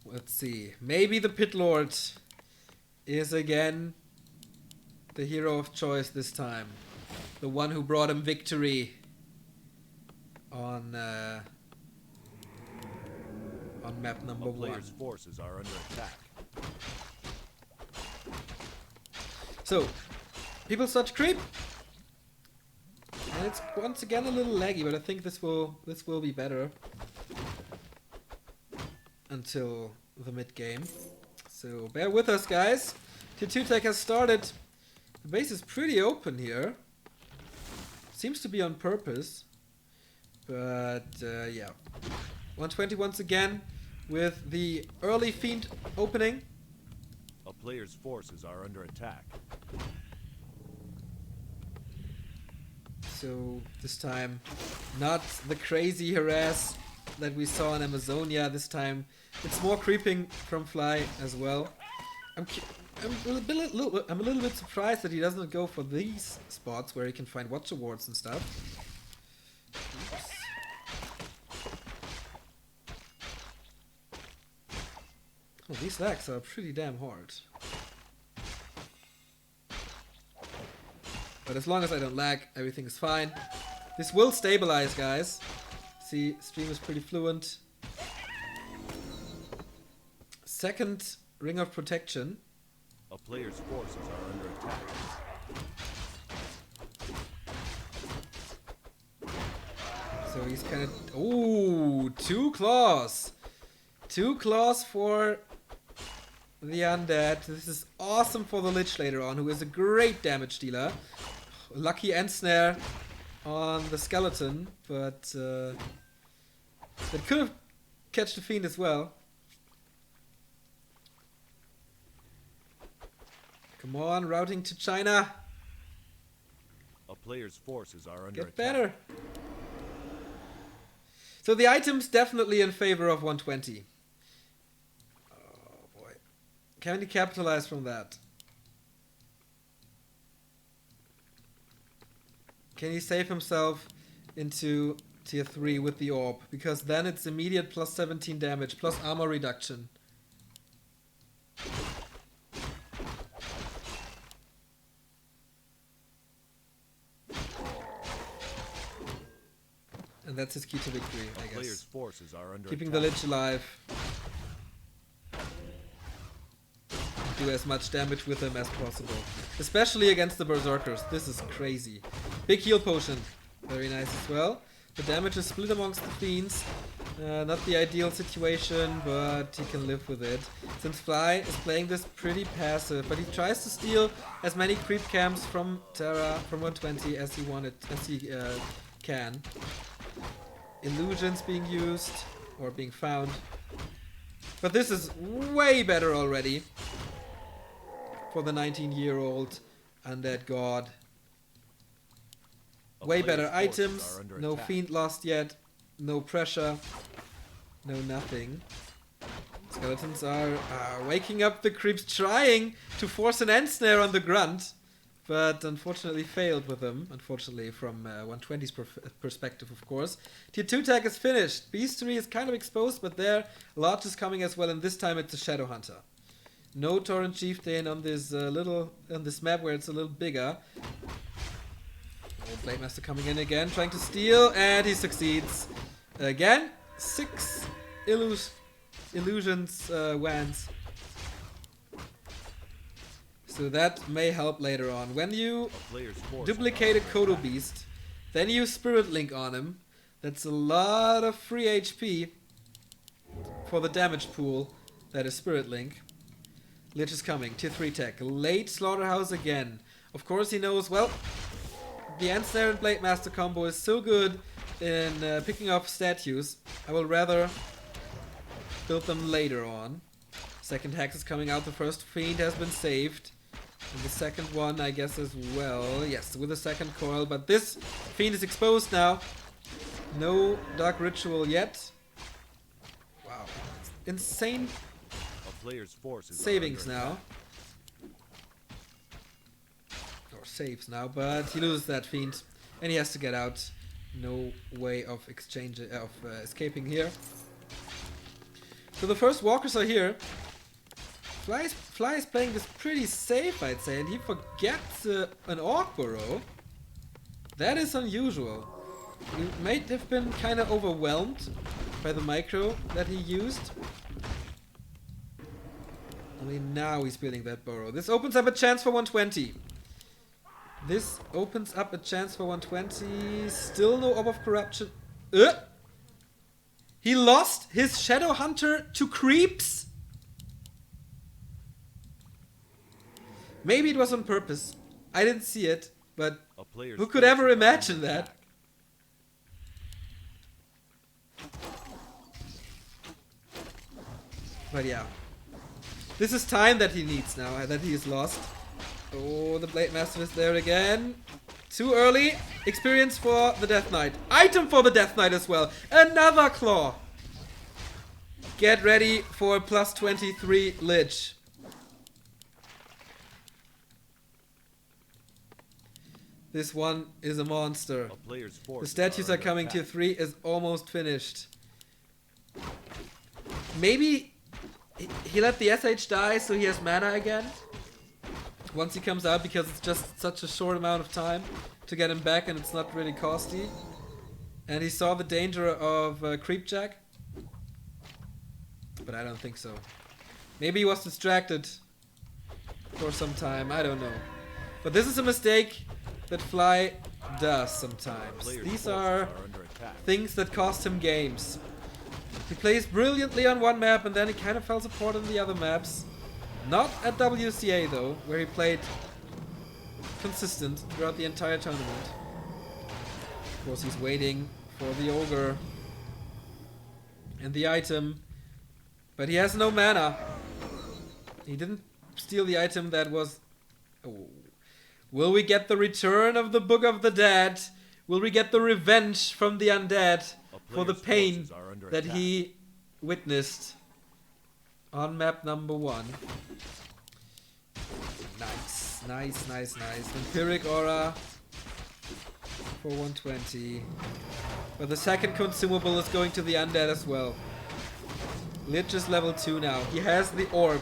Let's see. Maybe the Pit Lord is again the hero of choice this time. The one who brought him victory on map number 1. Player's forces are under attack. So, people start to creep. And it's once again a little laggy, but I think this will be better until the mid game. So bear with us, guys. Tier 2 tech has started. The base is pretty open here. Seems to be on purpose. But yeah. 120 once again with the early Fiend opening. A player's forces are under attack. So this time not the crazy harass that we saw in Amazonia. This time it's more creeping from Fly as well. I'm a little bit surprised that he doesn't go for these spots where he can find watch awards and stuff. Oops. Oh, these lags are pretty damn hard. But as long as I don't lag, everything is fine. This will stabilize, guys. See, stream is pretty fluent. Second ring of protection. A player's forces are under attack. So he's kind of... Ooh, 2 claws. 2 claws for the undead. This is awesome for the Lich later on, who is a great damage dealer. Lucky end snare on the skeleton, but that could have catched the Fiend as well. Come on, routing to China. A player's forces are under Get attack. better. So the item's definitely in favor of 120. Oh boy. Can he capitalize from that? Can he save himself into tier 3 with the orb? Because then it's immediate plus 17 damage, plus armor reduction. And that's his key to victory, I Player's guess. forces are under Keeping attack. the Lich alive. Do as much damage with him as possible. Especially against the Berserkers. This is crazy. Big heal potion. Very nice as well. The damage is split amongst the Fiends. Not the ideal situation, but he can live with it. Since Fly is playing this pretty passive, but he tries to steal as many creep camps from Terra, from 120 as he can. Illusions being used, or being found. But this is way better already for the 19-year-old undead god. Way better items, no attack. Fiend lost yet, no pressure, no nothing. Skeletons are waking up the creeps, trying to force an end snare on the grunt, but unfortunately failed with them. Unfortunately, from 120's perspective, of course. Tier 2 tag is finished. Beast 3 is kind of exposed, but there, Large is coming as well, and this time it's a Shadow Hunter. No Torrent Chieftain on this this map where it's a little bigger. Oh, Blade Master coming in again, trying to steal, and he succeeds. Again, 6 illusions wands. So that may help later on. When you duplicate a Kodo Beast, then you Spirit Link on him. That's a lot of free HP for the damage pool that is Spirit Link. Lich is coming, tier 3 tech. Late Slaughterhouse again. Of course he knows, well, the Ensnare and Blade Master combo is so good in picking up statues. I will rather build them later on. Second Hex is coming out, the first Fiend has been saved. And the second one, I guess, as well. Yes, with the second coil, but this Fiend is exposed now. No Dark Ritual yet. Wow. Insane Player's forces savings now. Or saves now, but he loses that Fiend. And he has to get out. No way of escaping here. So the first walkers are here. Fly is playing this pretty safe, I'd say, and he forgets an Orc Burrow. That is unusual. He might have been kind of overwhelmed by the micro that he used. Only now he's building that burrow. This opens up a chance for 120. This opens up a chance for 120. Still no Orb of Corruption. He lost his Shadow Hunter to creeps. Maybe it was on purpose. I didn't see it, but A player's who could forces ever are imagine under that? attack. But yeah. This is time that he needs now, that he is lost. Oh, the Blade Master is there again. Too early. Experience for the Death Knight. Item for the Death Knight as well. Another claw. Get ready for plus 23 Lich. This one is a monster. A player's The forces statues are under coming. attack. Tier 3 is almost finished. Maybe he let the SH die so he has mana again. Once he comes out, because it's just such a short amount of time to get him back and it's not really costly. And he saw the danger of Creepjack. But I don't think so. Maybe he was distracted for some time. I don't know. But this is a mistake that Fly does sometimes. Player's These forces are under attack. things that cost him games. He plays brilliantly on one map and then he kind of falls apart on the other maps. Not at WCA though, where he played consistent throughout the entire tournament. Of course he's waiting for the Ogre and the item. But he has no mana. He didn't steal the item that was... Oh. Will we get the return of the Book of the Dead? Will we get the revenge from the undead for the player's pain forces are under that attack. he witnessed on map number 1? Nice, nice, nice, nice. Vampiric Aura for 120. But the second consumable is going to the undead as well. Lich is level 2 now. He has the orb.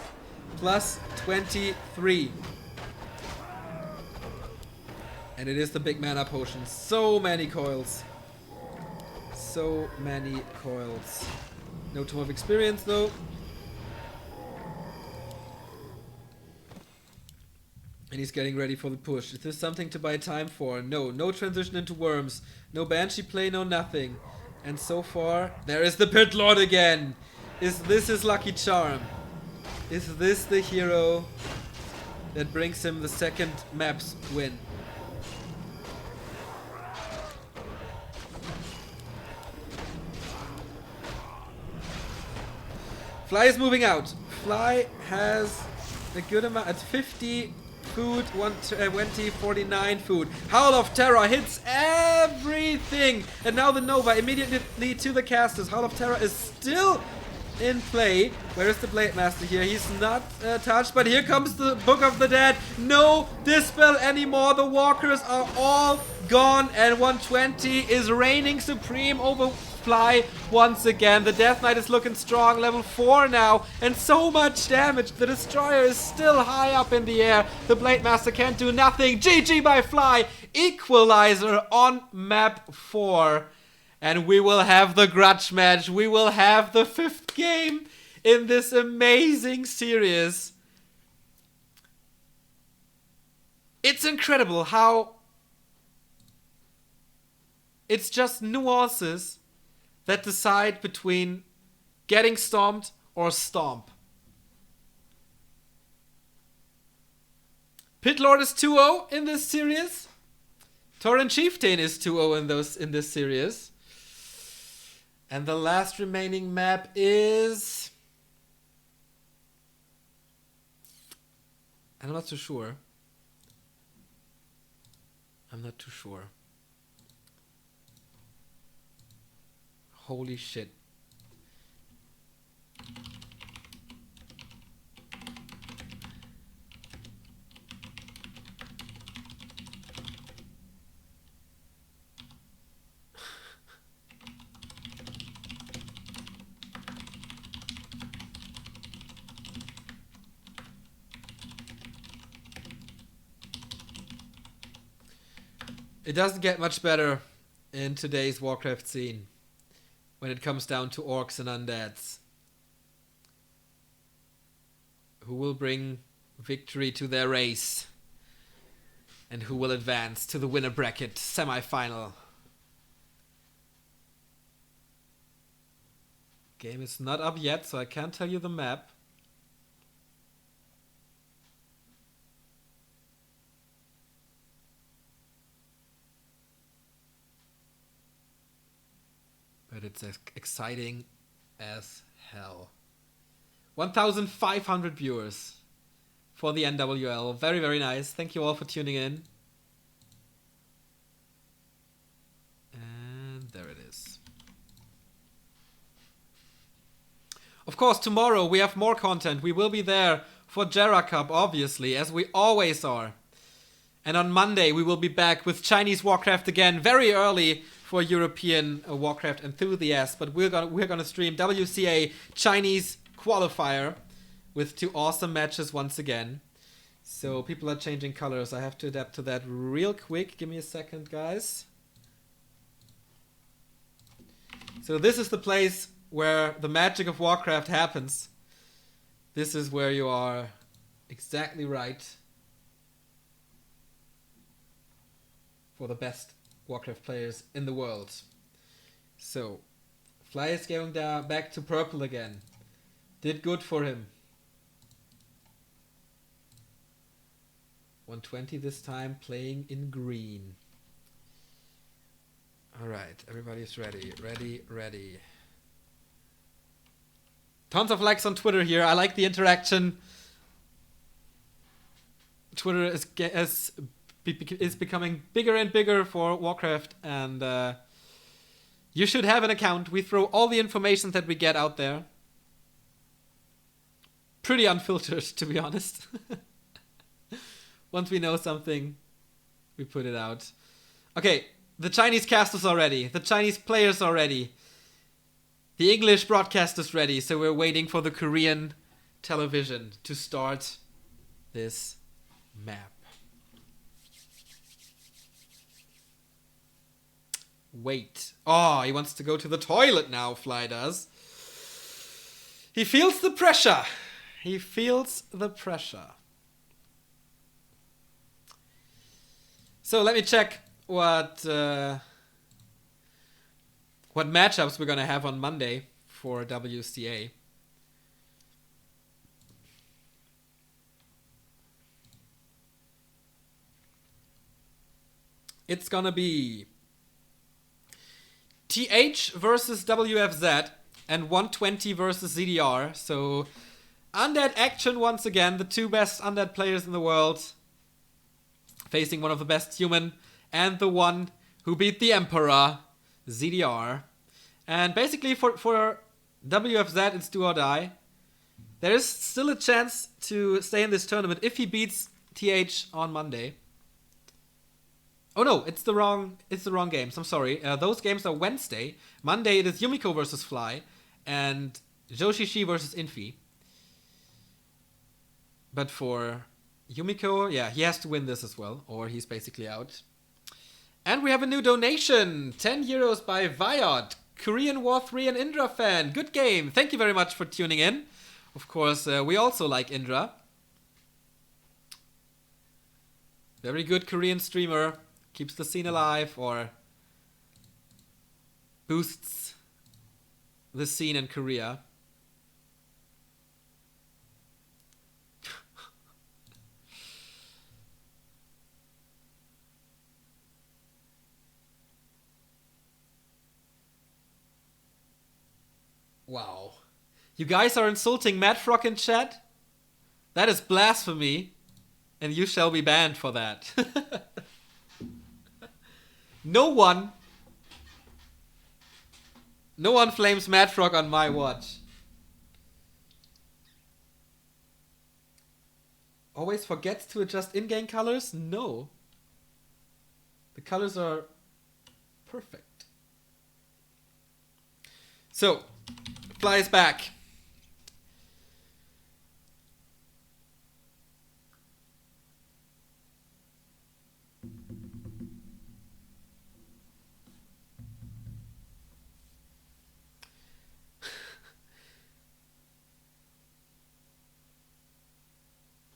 Plus 23. And it is the big mana potion. So many coils. So many coils. No Tome of Experience though. And he's getting ready for the push. Is this something to buy time for? No. No transition into worms. No Banshee play, no nothing. And so far, there is the Pit Lord again. Is this his lucky charm? Is this the hero that brings him the second map's win? Fly is moving out. Fly has a good amount at 50 food, 120, 49 food. Howl of Terror hits everything. And now the Nova immediately to the casters. Howl of Terror is still in play. Where is the Blade Master here? He's not touched, but here comes the Book of the Dead. No Dispel anymore. The walkers are all gone, and 120 is reigning supreme over Fly once again. The Death Knight is looking strong, level 4 now, and so much damage. The Destroyer is still high up in the air. The Blade Master can't do nothing. GG by Fly. Equalizer on map 4. And we will have the grudge match. We will have the 5th game in this amazing series. It's incredible how it's just nuances that decide between getting stomped or stomp. Pit Lord is 2-0 in this series. Tauren Chieftain is 2-0 in this series. And the last remaining map is... I'm not too sure. I'm not too sure. Holy shit. It doesn't get much better in today's Warcraft scene when it comes down to orcs and undeads. Who will bring victory to their race? And who will advance to the winner bracket semi-final? Game is not up yet, so I can't tell you the map. it's exciting as hell. 1,500 viewers for the NWL. Very, very nice. Thank you all for tuning in. And there it is. Of course, tomorrow we have more content. We will be there for Jera Cup, obviously, as we always are. And on Monday, we will be back with Chinese Warcraft again, very early for European Warcraft enthusiasts. But we're gonna stream WCA Chinese Qualifier with 2 awesome matches once again. So people are changing colors. I have to adapt to that real quick. Give me a second, guys. So this is the place where the magic of Warcraft happens. This is where you are exactly right for the best Warcraft players in the world. So, Fly is going back to purple again. Did good for him. 120 this time, playing in green. Alright, everybody's ready. Ready. Tons of likes on Twitter here. I like the interaction. Twitter is becoming bigger and bigger for Warcraft, and you should have an account. We throw all the information that we get out there. Pretty unfiltered, to be honest. Once we know something, we put it out. Okay, the Chinese cast is already. The Chinese players are ready. The English broadcast is ready, so we're waiting for the Korean television to start this map. Wait. Oh, he wants to go to the toilet now, Fly does. He feels the pressure. He feels the pressure. So let me check what matchups we're gonna have on Monday for WCA. It's gonna be TH versus WFZ and 120 versus ZDR. So Undead action once again, the 2 best Undead players in the world, facing one of the best human and the one who beat the Emperor, ZDR. And basically for WFZ, it's do or die. There is still a chance to stay in this tournament if he beats TH on Monday. Oh no, it's the wrong games. I'm sorry. Those games are Wednesday. Monday it is Yumiko versus Fly and Joshishi versus Infi. But for Yumiko, yeah, he has to win this as well, or he's basically out. And we have a new donation, 10 euros by Viot, Korean War 3 and Indra fan. Good game. Thank you very much for tuning in. Of course, we also like Indra. Very good Korean streamer. Keeps the scene alive or boosts the scene in Korea. Wow. You guys are insulting Madfrog in chat? That is blasphemy, and you shall be banned for that. No one flames Madfrog on my watch. Always forgets to adjust in-game colors? No. The colors are perfect. So, Fly is back.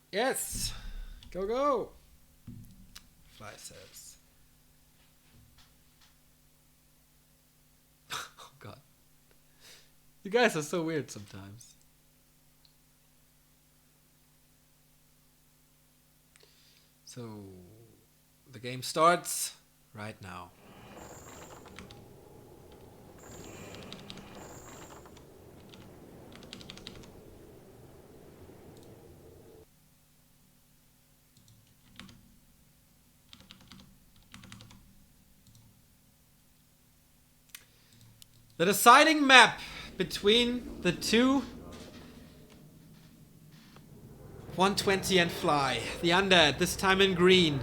Yes. Go, go. Fly says. Oh, God. You guys are so weird sometimes. So, the game starts right now. The deciding map between the two 120 and Fly. The Undead, this time in green.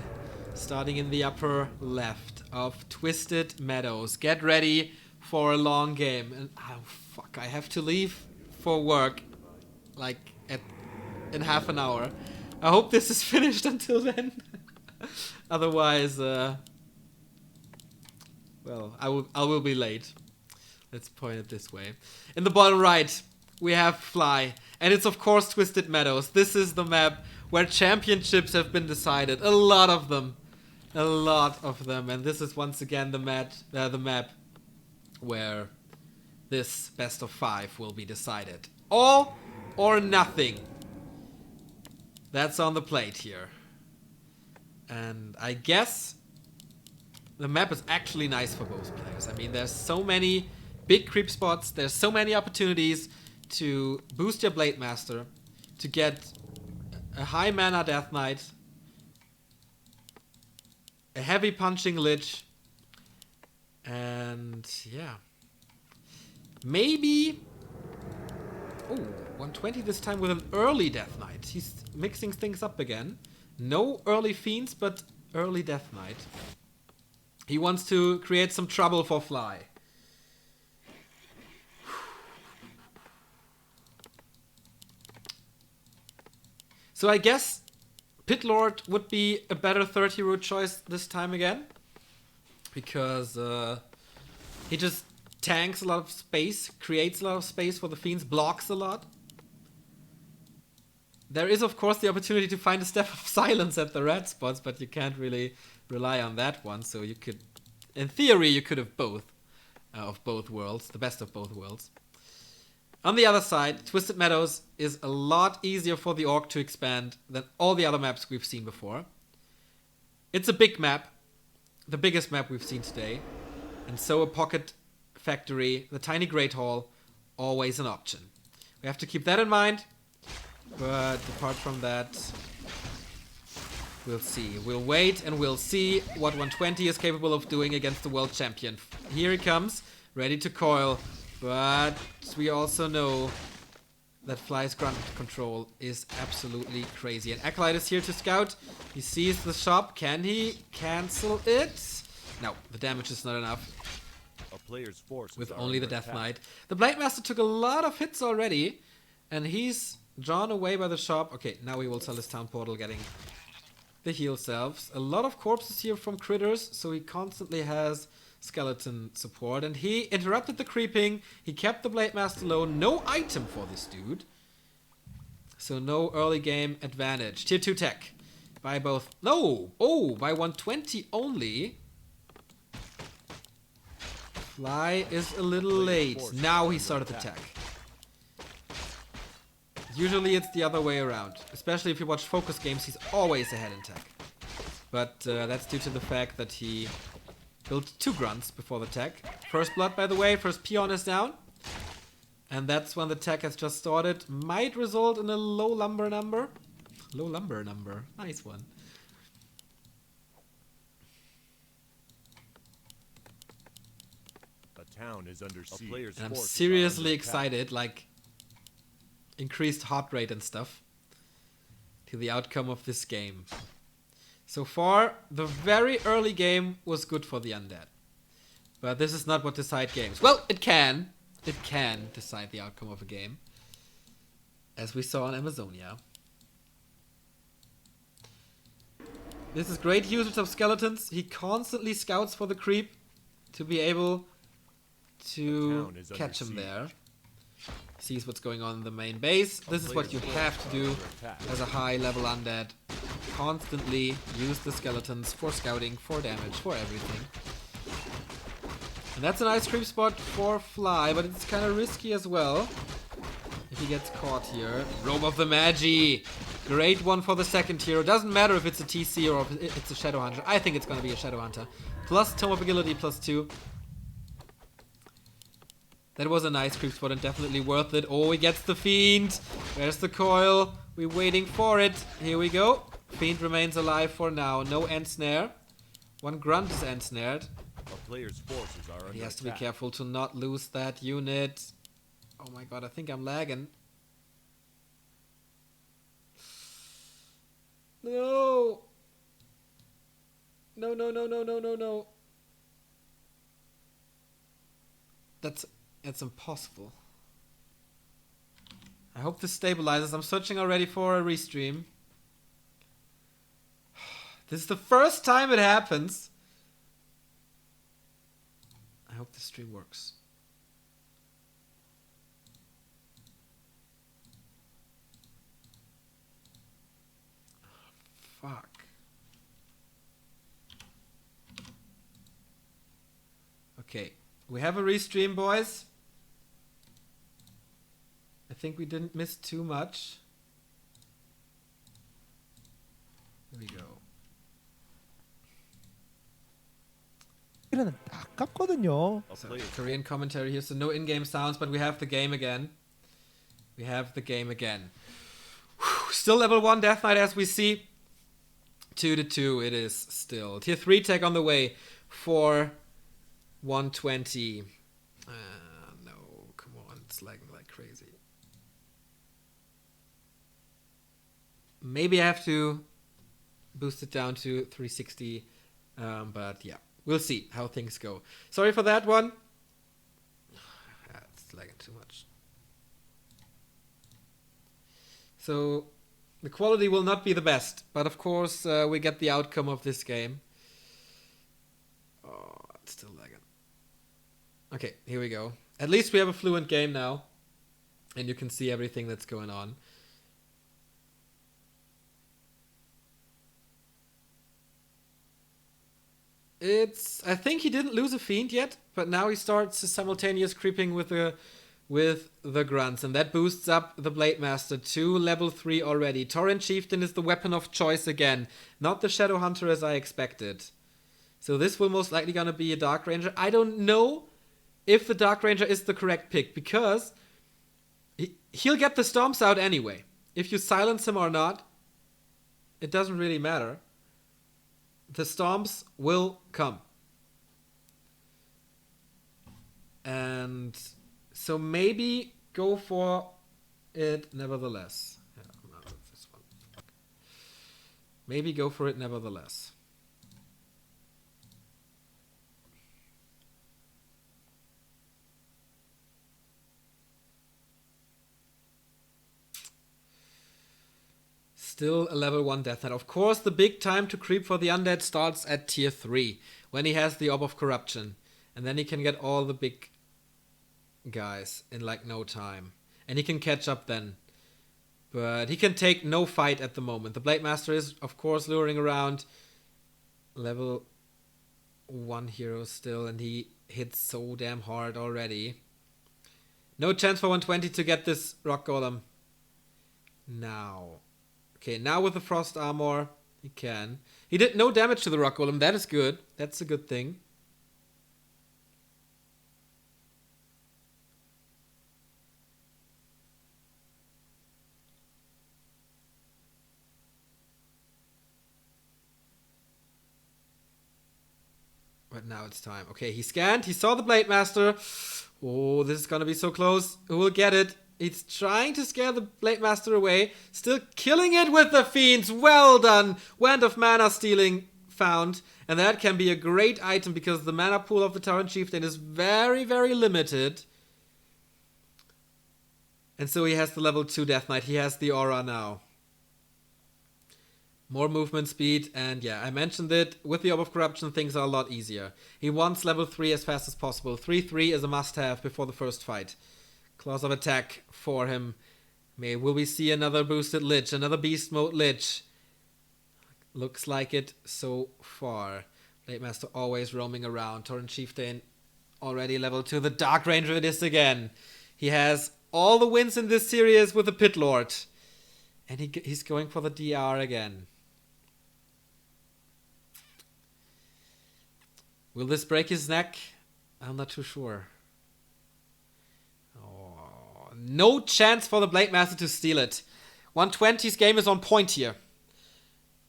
Starting in the upper left of Twisted Meadows. Get ready for a long game. And oh fuck, I have to leave for work like in half an hour. I hope this is finished until then. Otherwise, well, I will be late. Let's point it this way. In the bottom right, we have Fly. And it's of course Twisted Meadows. This is the map where championships have been decided. A lot of them. A lot of them. And this is once again the map where this best of 5 will be decided. All or nothing. That's on the plate here. And I guess the map is actually nice for both players. I mean, there's so many big creep spots. There's so many opportunities to boost your Blade Master, to get a high mana Death Knight, a heavy punching Lich, and yeah. Maybe... Oh, 120 this time with an early Death Knight. He's mixing things up again. No early Fiends, but early Death Knight. He wants to create some trouble for Fly. So I guess Pit Lord would be a better third hero choice this time again. Because he just tanks a lot of space, creates a lot of space for the Fiends, blocks a lot. There is of course the opportunity to find a Staff of Silence at the red spots, but you can't really rely on that one. So you could, in theory, you could have both of both worlds, the best of both worlds. On the other side, Twisted Meadows is a lot easier for the Orc to expand than all the other maps we've seen before. It's a big map, the biggest map we've seen today, and so a Pocket Factory, the tiny Great Hall, always an option. We have to keep that in mind, but apart from that, we'll see. We'll wait and we'll see what 120 is capable of doing against the world champion. Here he comes, ready to coil. But we also know that Fly's grunt control is absolutely crazy. And Acolyte is here to scout. He sees the shop. Can he cancel it? No, the damage is not enough. A player's force with only the Death Knight. The Blade Master took a lot of hits already. And he's drawn away by the shop. Okay, now we will sell his town portal, getting the heal selves. A lot of corpses here from critters. So he constantly has skeleton support, and he interrupted the creeping. He kept the Blade Master low. No item for this dude, so no early game advantage. Tier 2 tech by both. No, oh, by 120 only. Fly is a little late. Now he started the tech. Usually it's the other way around, especially if you watch focus games. He's always ahead in tech, but that's due to the fact that he built 2 grunts before the tech. First blood, by the way, first peon is down. And that's when the tech has just started. Might result in a low lumber number. Low lumber number. Nice one. A town is under siege. And I'm seriously excited, like increased heart rate and stuff, to the outcome of this game. So far, the very early game was good for the Undead. But this is not what decide games. Well, it can. It can decide the outcome of a game, as we saw in Amazonia. This is great usage of skeletons. He constantly scouts for the creep to be able to catch him there. Sees what's going on in the main base. This is what you have to do as a high level Undead. Constantly use the skeletons for scouting, for damage, for everything. And that's a nice creep spot for Fly, but it's kind of risky as well if he gets caught here. Robe of the Magi! Great one for the second hero. Doesn't matter if it's a TC or if it's a Shadow Hunter. I think it's going to be a Shadow Hunter. Plus Tome of Agility, plus 2. That was a nice creep spot and definitely worth it. Oh, he gets the Fiend. Where's the coil? We're waiting for it. Here we go. Fiend remains alive for now. No end snare. One grunt is end snared. A player's forces are He under has to be attack. careful to not lose that unit. Oh my god, I think I'm lagging. No! No, no, no, no, no, no, no. It's impossible. I hope this stabilizes. I'm searching already for a restream. This is the first time it happens. I hope the stream works. Fuck. Okay. We have a restream, boys. I think we didn't miss too much. Here we go. 이는 아깝거든요. A So, player's Korean commentary here, so no in-game sounds, but we have the game again. We have the game again. Whew, still level 1 Death Knight as we see. 2-2 it is still. Tier 3 tech on the way for 120. No, come on, it's lagging like crazy. Maybe I have to boost it down to 360, but yeah. We'll see how things go. Sorry for that one. It's lagging too much. So, the quality will not be the best, but of course we get the outcome of this game. Oh, it's still lagging. Okay, here we go. At least we have a fluent game now, and you can see everything that's going on. I think he didn't lose a fiend yet, but now he starts simultaneous creeping with the grunts, and that boosts up the Blade Master to level 3 already. Torrent Chieftain is the weapon of choice again, not the Shadow Hunter as I expected. So this will most likely gonna be a Dark Ranger. I don't know if the Dark Ranger is the correct pick, because he'll get the Stomps out anyway. If you silence him or not, it doesn't really matter. The Stomps will come. And so maybe go for it nevertheless. Yeah, I'm out of this one. Maybe go for it nevertheless. Still a level 1 Death Knight. Of course, the big time to creep for the undead starts at tier 3, when he has the Orb of Corruption. And then he can get all the big guys in like no time. And he can catch up then. But he can take no fight at the moment. The Blade Master is, of course, luring around. Level 1 hero still, and he hits so damn hard already. No chance for 120 to get this Rock Golem. Now. Okay, now with the Frost Armor, he can. He did no damage to the Rock Golem. That is good. That's a good thing. But now it's time. Okay, he scanned. He saw the Blade Master. Oh, this is gonna be so close. Who will get it? He's trying to scare the Blade Master away. Still killing it with the Fiends. Well done. Wand of Mana Stealing found. And that can be a great item because the mana pool of the Torrent Chieftain is very, very limited. And so he has the level 2 Death Knight. He has the aura now. More movement speed. And yeah, I mentioned it. With the Orb of Corruption, things are a lot easier. He wants level 3 as fast as possible. 3-3 is a must-have before the first fight. Claws of Attack for him. Will we see another boosted Lich? Another Beast Mode Lich? Looks like it so far. Blade Master always roaming around. Torrent Chieftain already level 2. The Dark Ranger it is again. He has all the wins in this series with the Pit Lord. And he's going for the DR again. Will this break his neck? I'm not too sure. No chance for the Blade Master to steal it. 120's game is on point here.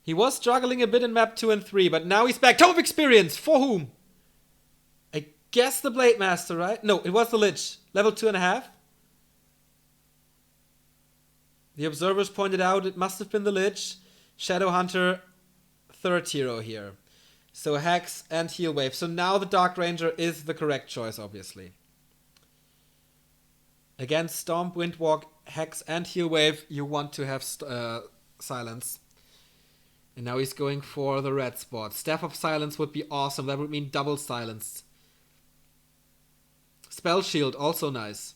He was struggling a bit in map 2 and 3, but now he's back. Tome of Experience! For whom? guess the Blade Master, right? No, it was the Lich. Level 2.5. The observers pointed out it must have been the Lich. Shadow Hunter, third hero here. So Hex and Heal Wave. So now the Dark Ranger is the correct choice, obviously. Again, Stomp, Windwalk, Hex and Heal Wave. You want to have Silence. And now he's going for the red spot. Staff of Silence would be awesome. That would mean double silence. Spell Shield, also nice.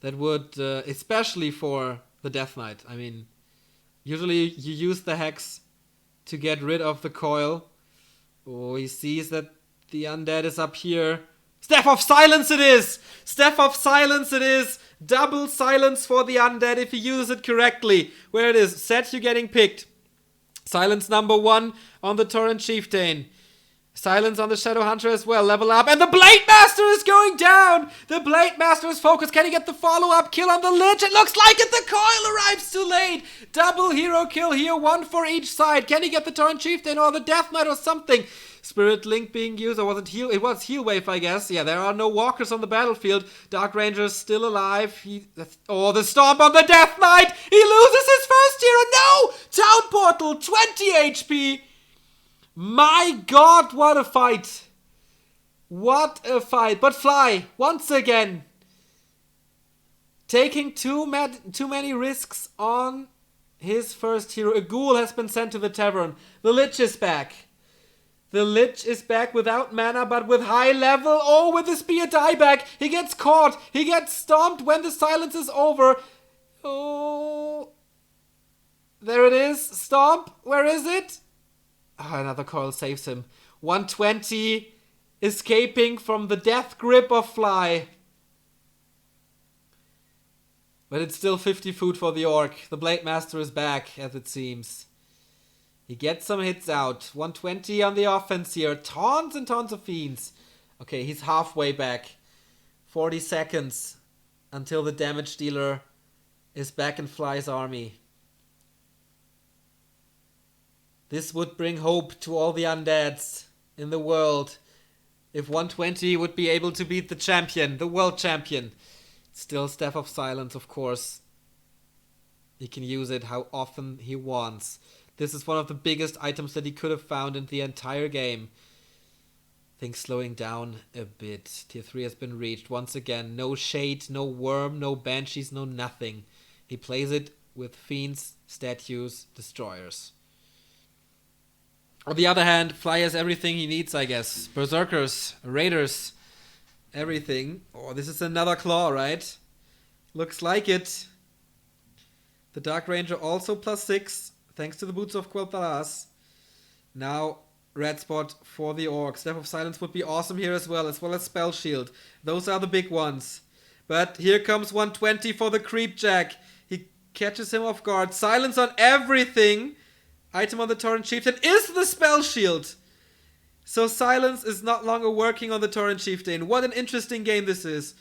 That would, especially for the Death Knight. I mean, usually you use the Hex to get rid of the coil. Oh, he sees that the undead is up here. Staff of Silence it is! Staff of Silence it is! Double silence for the undead if you use it correctly. Where it is. Set you getting picked. Silence number 1 on the Torrent Chieftain. Silence on the Shadow Hunter as well. Level up. And the Blade Master is going down! The Blade Master is focused. Can he get the follow-up kill on the Lich? It looks like it! The coil arrives too late! Double hero kill here. 1 for each side. Can he get the Torrent Chieftain or the Death Knight or something? Spirit Link being used, or was it Heal? It was Heal Wave, I guess. Yeah, there are no walkers on the battlefield. Dark Ranger's still alive. Oh, the Stomp on the Death Knight! He loses his first hero! No! Town Portal, 20 HP! My god, what a fight! What a fight! But Fly, once again, taking too many risks on his first hero. A ghoul has been sent to the tavern. The Lich is back. The Lich is back without mana, but with high level. Oh, with the spear dieback. He gets caught. He gets stomped when the silence is over. Oh. There it is. Stomp. Where is it? Oh, another coil saves him. 120. Escaping from the death grip of Fly. But it's still 50 food for the Orc. The Blade Master is back, as it seems. He gets some hits out. 120 on the offense here. Tons and tons of fiends. Okay, he's halfway back. 40 seconds until the damage dealer is back in Fly's army. This would bring hope to all the undeads in the world. If 120 would be able to beat the champion, the world champion. Still Staff of Silence, of course. He can use it how often he wants. This is one of the biggest items that he could have found in the entire game. Things slowing down a bit. Tier 3 has been reached. Once again, no Shade, no Worm, no Banshees, no nothing. He plays it with Fiends, Statues, Destroyers. On the other hand, Fly has everything he needs, I guess. Berserkers, Raiders, everything. Oh, this is another claw, right? Looks like it. The Dark Ranger also +6. Thanks to the Boots of Quel'Thalas. Now, red spot for the Orc. Staff of Silence would be awesome here as well as Spell Shield. Those are the big ones. But here comes 120 for the Creepjack. He catches him off guard. Silence on everything. Item on the Torrent Chieftain is the Spell Shield. So Silence is not longer working on the Torrent Chieftain. What an interesting game this is.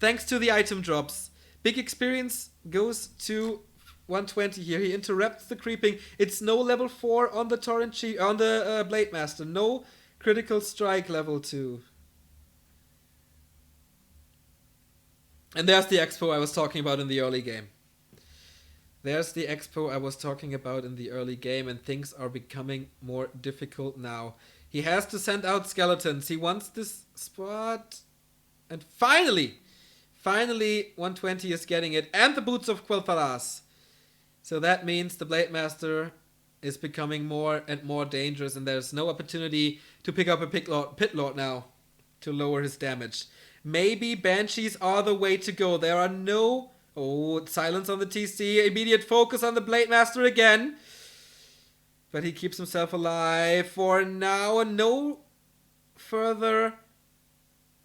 Thanks to the item drops. Big experience goes to 120 here. He interrupts the creeping. It's no level 4 on the on the Blade Master. No critical strike level 2. And there's the expo I was talking about in the early game. There's the expo I was talking about in the early game, and things are becoming more difficult now. He has to send out skeletons. He wants this spot. And finally 120 is getting it. And the Boots of Quel'Thalas. So that means the Blade Master is becoming more and more dangerous, and there's no opportunity to pick up a Pit Lord now to lower his damage. Maybe Banshees are the way to go. There are no... Oh, silence on the TC. Immediate focus on the Blade Master again. But he keeps himself alive for now. No further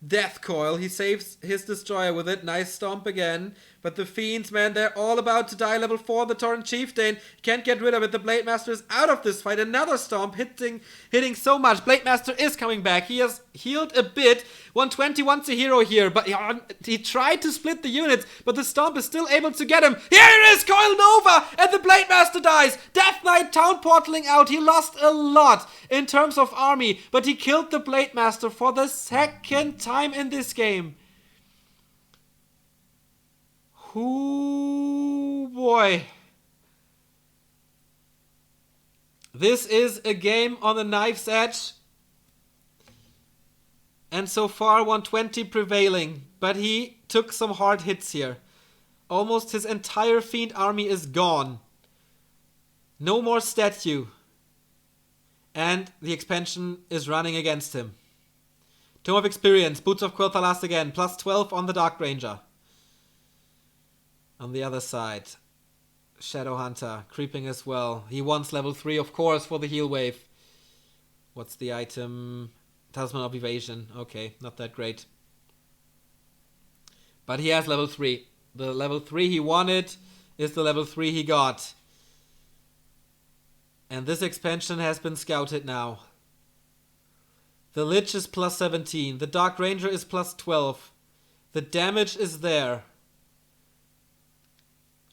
death coil. He saves his destroyer with it. Nice stomp again. But the Fiends, man, they're all about to die. Level 4, the Torrent Chieftain. Can't get rid of it. The Blade Master is out of this fight. Another Stomp hitting so much. Blade Master is coming back. He has healed a bit. 120 wants a hero here, but he tried to split the units, but the Stomp is still able to get him. Here it is, Coil Nova, and the Blade Master dies. Death Knight town portaling out. He lost a lot in terms of army, but he killed the Blade Master for the second time in this game. Ooh, boy. This is a game on the knife's edge. And so far 120 prevailing. But he took some hard hits here. Almost his entire Fiend army is gone. No more statue. And the expansion is running against him. Tome of Experience. Boots of Quel'Thalas again. Plus 12 on the Dark Ranger. On the other side, Shadow Hunter creeping as well. He wants level 3, of course, for the heal wave. What's the item? Talisman of Evasion. Okay, not that great. But he has level 3. The level 3 he wanted is the level 3 he got. And this expansion has been scouted now. The Lich is plus 17. The Dark Ranger is plus 12. The damage is there.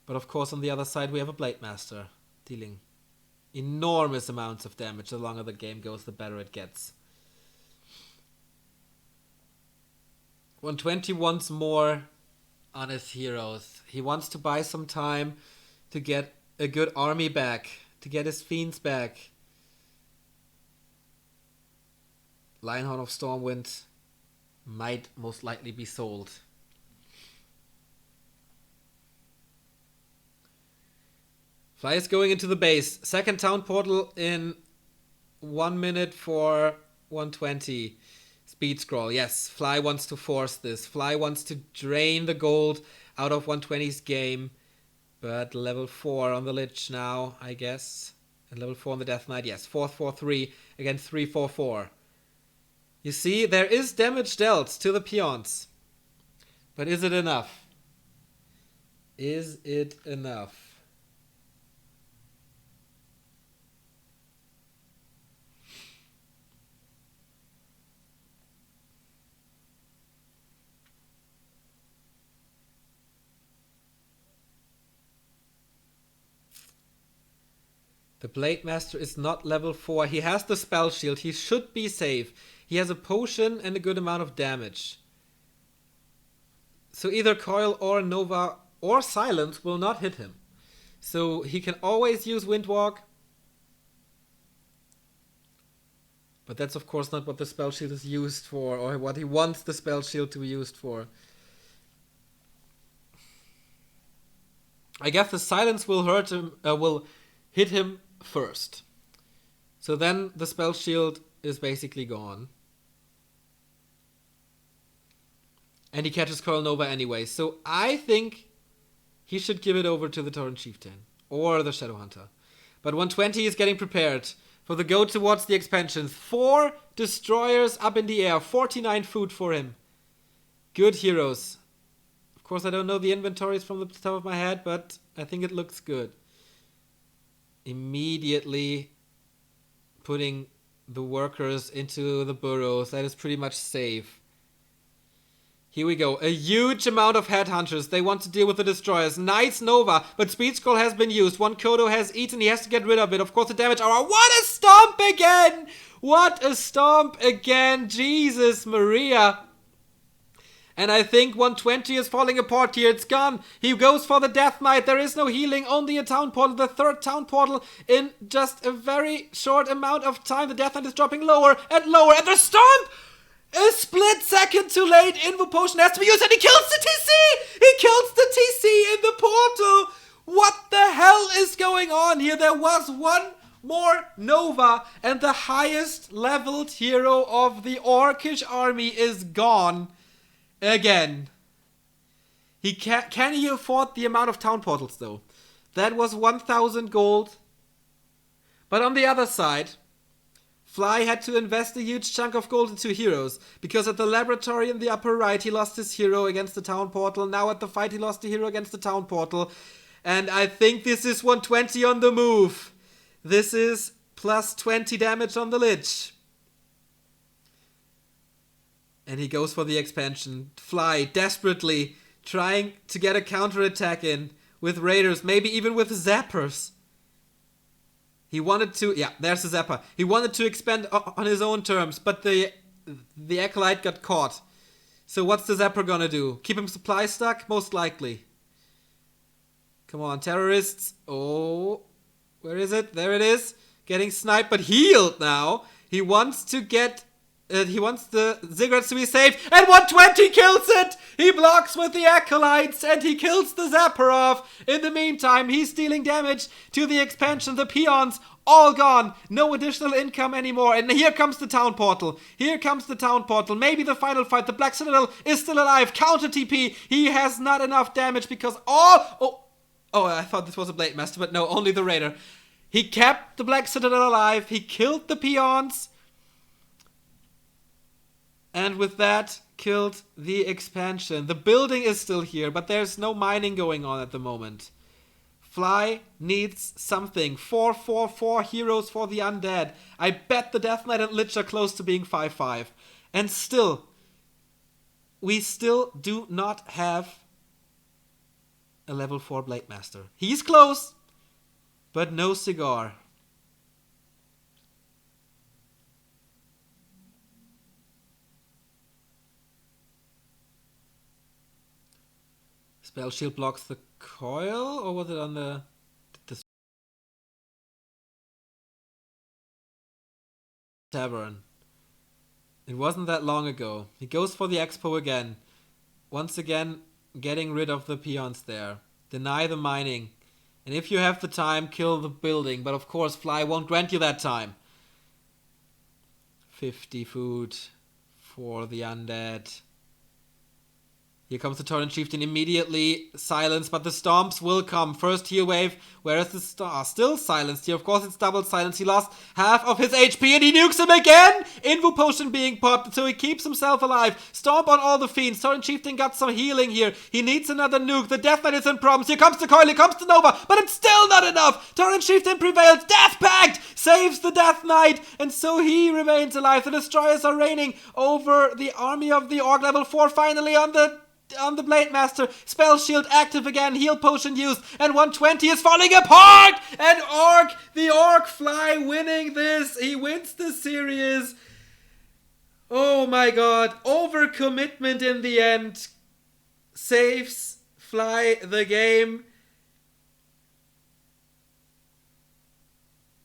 But of course on the other side we have a Blade Master dealing enormous amounts of damage. The longer the game goes, the better it gets. 120 wants more on his heroes. He wants to buy some time to get a good army back, to get his Fiends back. Lionheart of Stormwind might most likely be sold. Fly is going into the base. Second town portal in 1 minute for 120. Speed scroll. Yes, Fly wants to force this. Fly wants to drain the gold out of 120's game. But level 4 on the Lich now, I guess. And level 4 on the Death Knight. Yes, 4-4-3 against 3-4-4. You see, there is damage dealt to the peons. But is it enough? Is it enough? The Blade Master is not level 4. He has the spell shield. He should be safe. He has a potion and a good amount of damage. So either Coil or Nova or Silence will not hit him. So he can always use Windwalk. But that's of course not what the spell shield is used for, or what he wants the spell shield to be used for. I guess the Silence will hurt him, will hit him first. So then the spell shield is basically gone. And he catches Coil Nova anyway. So I think he should give it over to the Torrent Chieftain or the Shadow Hunter. But 120 is getting prepared for the go towards the expansions. 4 destroyers up in the air. 49 food for him. Good heroes. Of course, I don't know the inventories from the top of my head, but I think it looks good. Immediately putting the workers into the burrows. That is pretty much safe. Here we go. A huge amount of headhunters. They want to deal with the destroyers. Nice Nova, but Speed Scroll has been used. One Kodo has eaten. He has to get rid of it. Of course, the damage hour. What a stomp again! What a stomp again! Jesus Maria. And I think 120 is falling apart here. It's gone. He goes for the Death Knight. There is no healing. Only a town portal. The third town portal in just a very short amount of time. The Death Knight is dropping lower and lower. And the stomp! A split second too late. Invo potion has to be used and he kills the TC! He kills the TC in the portal! What the hell is going on here? There was one more Nova and the highest leveled hero of the Orcish army is gone. Again. Can he afford the amount of town portals though? That was 1,000 gold. But on the other side, Fly had to invest a huge chunk of gold into heroes, because at the laboratory in the upper right he lost his hero against the town portal. Now at the fight he lost a hero against the town portal. And I think this is 120 on the move. This is plus 20 damage on the Lich. And he goes for the expansion. Fly desperately trying to get a counterattack in with Raiders, maybe even with Zappers. He wanted to, yeah, there's the Zapper. He wanted to expand on his own terms, but the Acolyte got caught. So what's the Zapper gonna do? Keep him supply stuck? Most likely. Come on, terrorists. Oh, where is it? There it is. Getting sniped, but healed now. He wants to get... he wants the Ziggurats to be safe, and 120 kills it! He blocks with the Acolytes, and he kills the Zapper off. In the meantime, he's dealing damage to the expansion. The peons, all gone. No additional income anymore. And here comes the town portal. Here comes the town portal. Maybe the final fight. The Black Citadel is still alive. Counter TP. He has not enough damage because all... Oh, I thought this was a Blade Master, but no, only the Raider. He kept the Black Citadel alive. He killed the peons. And with that, killed the expansion. The building is still here, but there's no mining going on at the moment. Fly needs something. 4/4/4 heroes for the undead. I bet the Death Knight and Lich are close to being 5/5. And still, we still do not have a level 4 Blade Master. He's close, but no cigar. Spell shield blocks the coil, or was it on the tavern? It wasn't that long ago. He goes for the expo again. Once again, getting rid of the peons there. Deny the mining. And if you have the time, kill the building. But of course, Fly won't grant you that time. 50 food for the undead. Here comes the Torrent Chieftain, immediately silenced, but the Stomps will come. First heal wave, where is the star? Still silenced here, of course it's double silence. He lost half of his HP and he nukes him again! Invu Potion being popped, so he keeps himself alive. Stomp on all the fiends. Torrent Chieftain got some healing here. He needs another nuke. The Death Knight is in problems. Here comes the coil, here comes the Nova, but it's still not enough! Torrent Chieftain prevails. Death Pact saves the Death Knight, and so he remains alive. The Destroyers are reigning over the army of the Orc. Level 4 finally on the Blade Master. Spell shield active again, heal potion used, and 120 is falling apart! And the Orc Fly winning this. He wins the series. Oh my god. Overcommitment in the end. Saves Fly the game.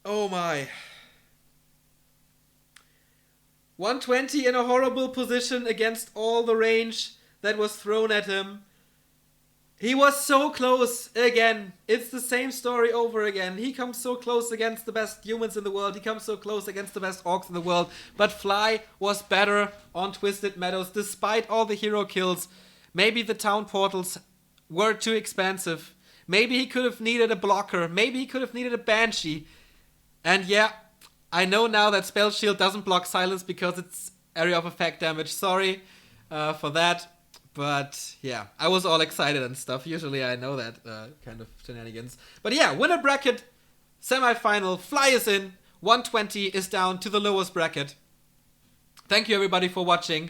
Oh my. 120 in a horrible position against all the range that was thrown at him. He was so close again. It's the same story over again. He comes so close against the best humans in the world. He comes so close against the best orcs in the world. But Fly was better on Twisted Meadows despite all the hero kills. Maybe the town portals were too expansive. Maybe he could have needed a blocker. Maybe he could have needed a Banshee. And yeah, I know now that Spell Shield doesn't block silence because it's area of effect damage. Sorry for that. But yeah, I was all excited and stuff. Usually I know that kind of shenanigans. But yeah, winner bracket, semi-final, Fly is in. 120 is down to the lowest bracket. Thank you everybody for watching.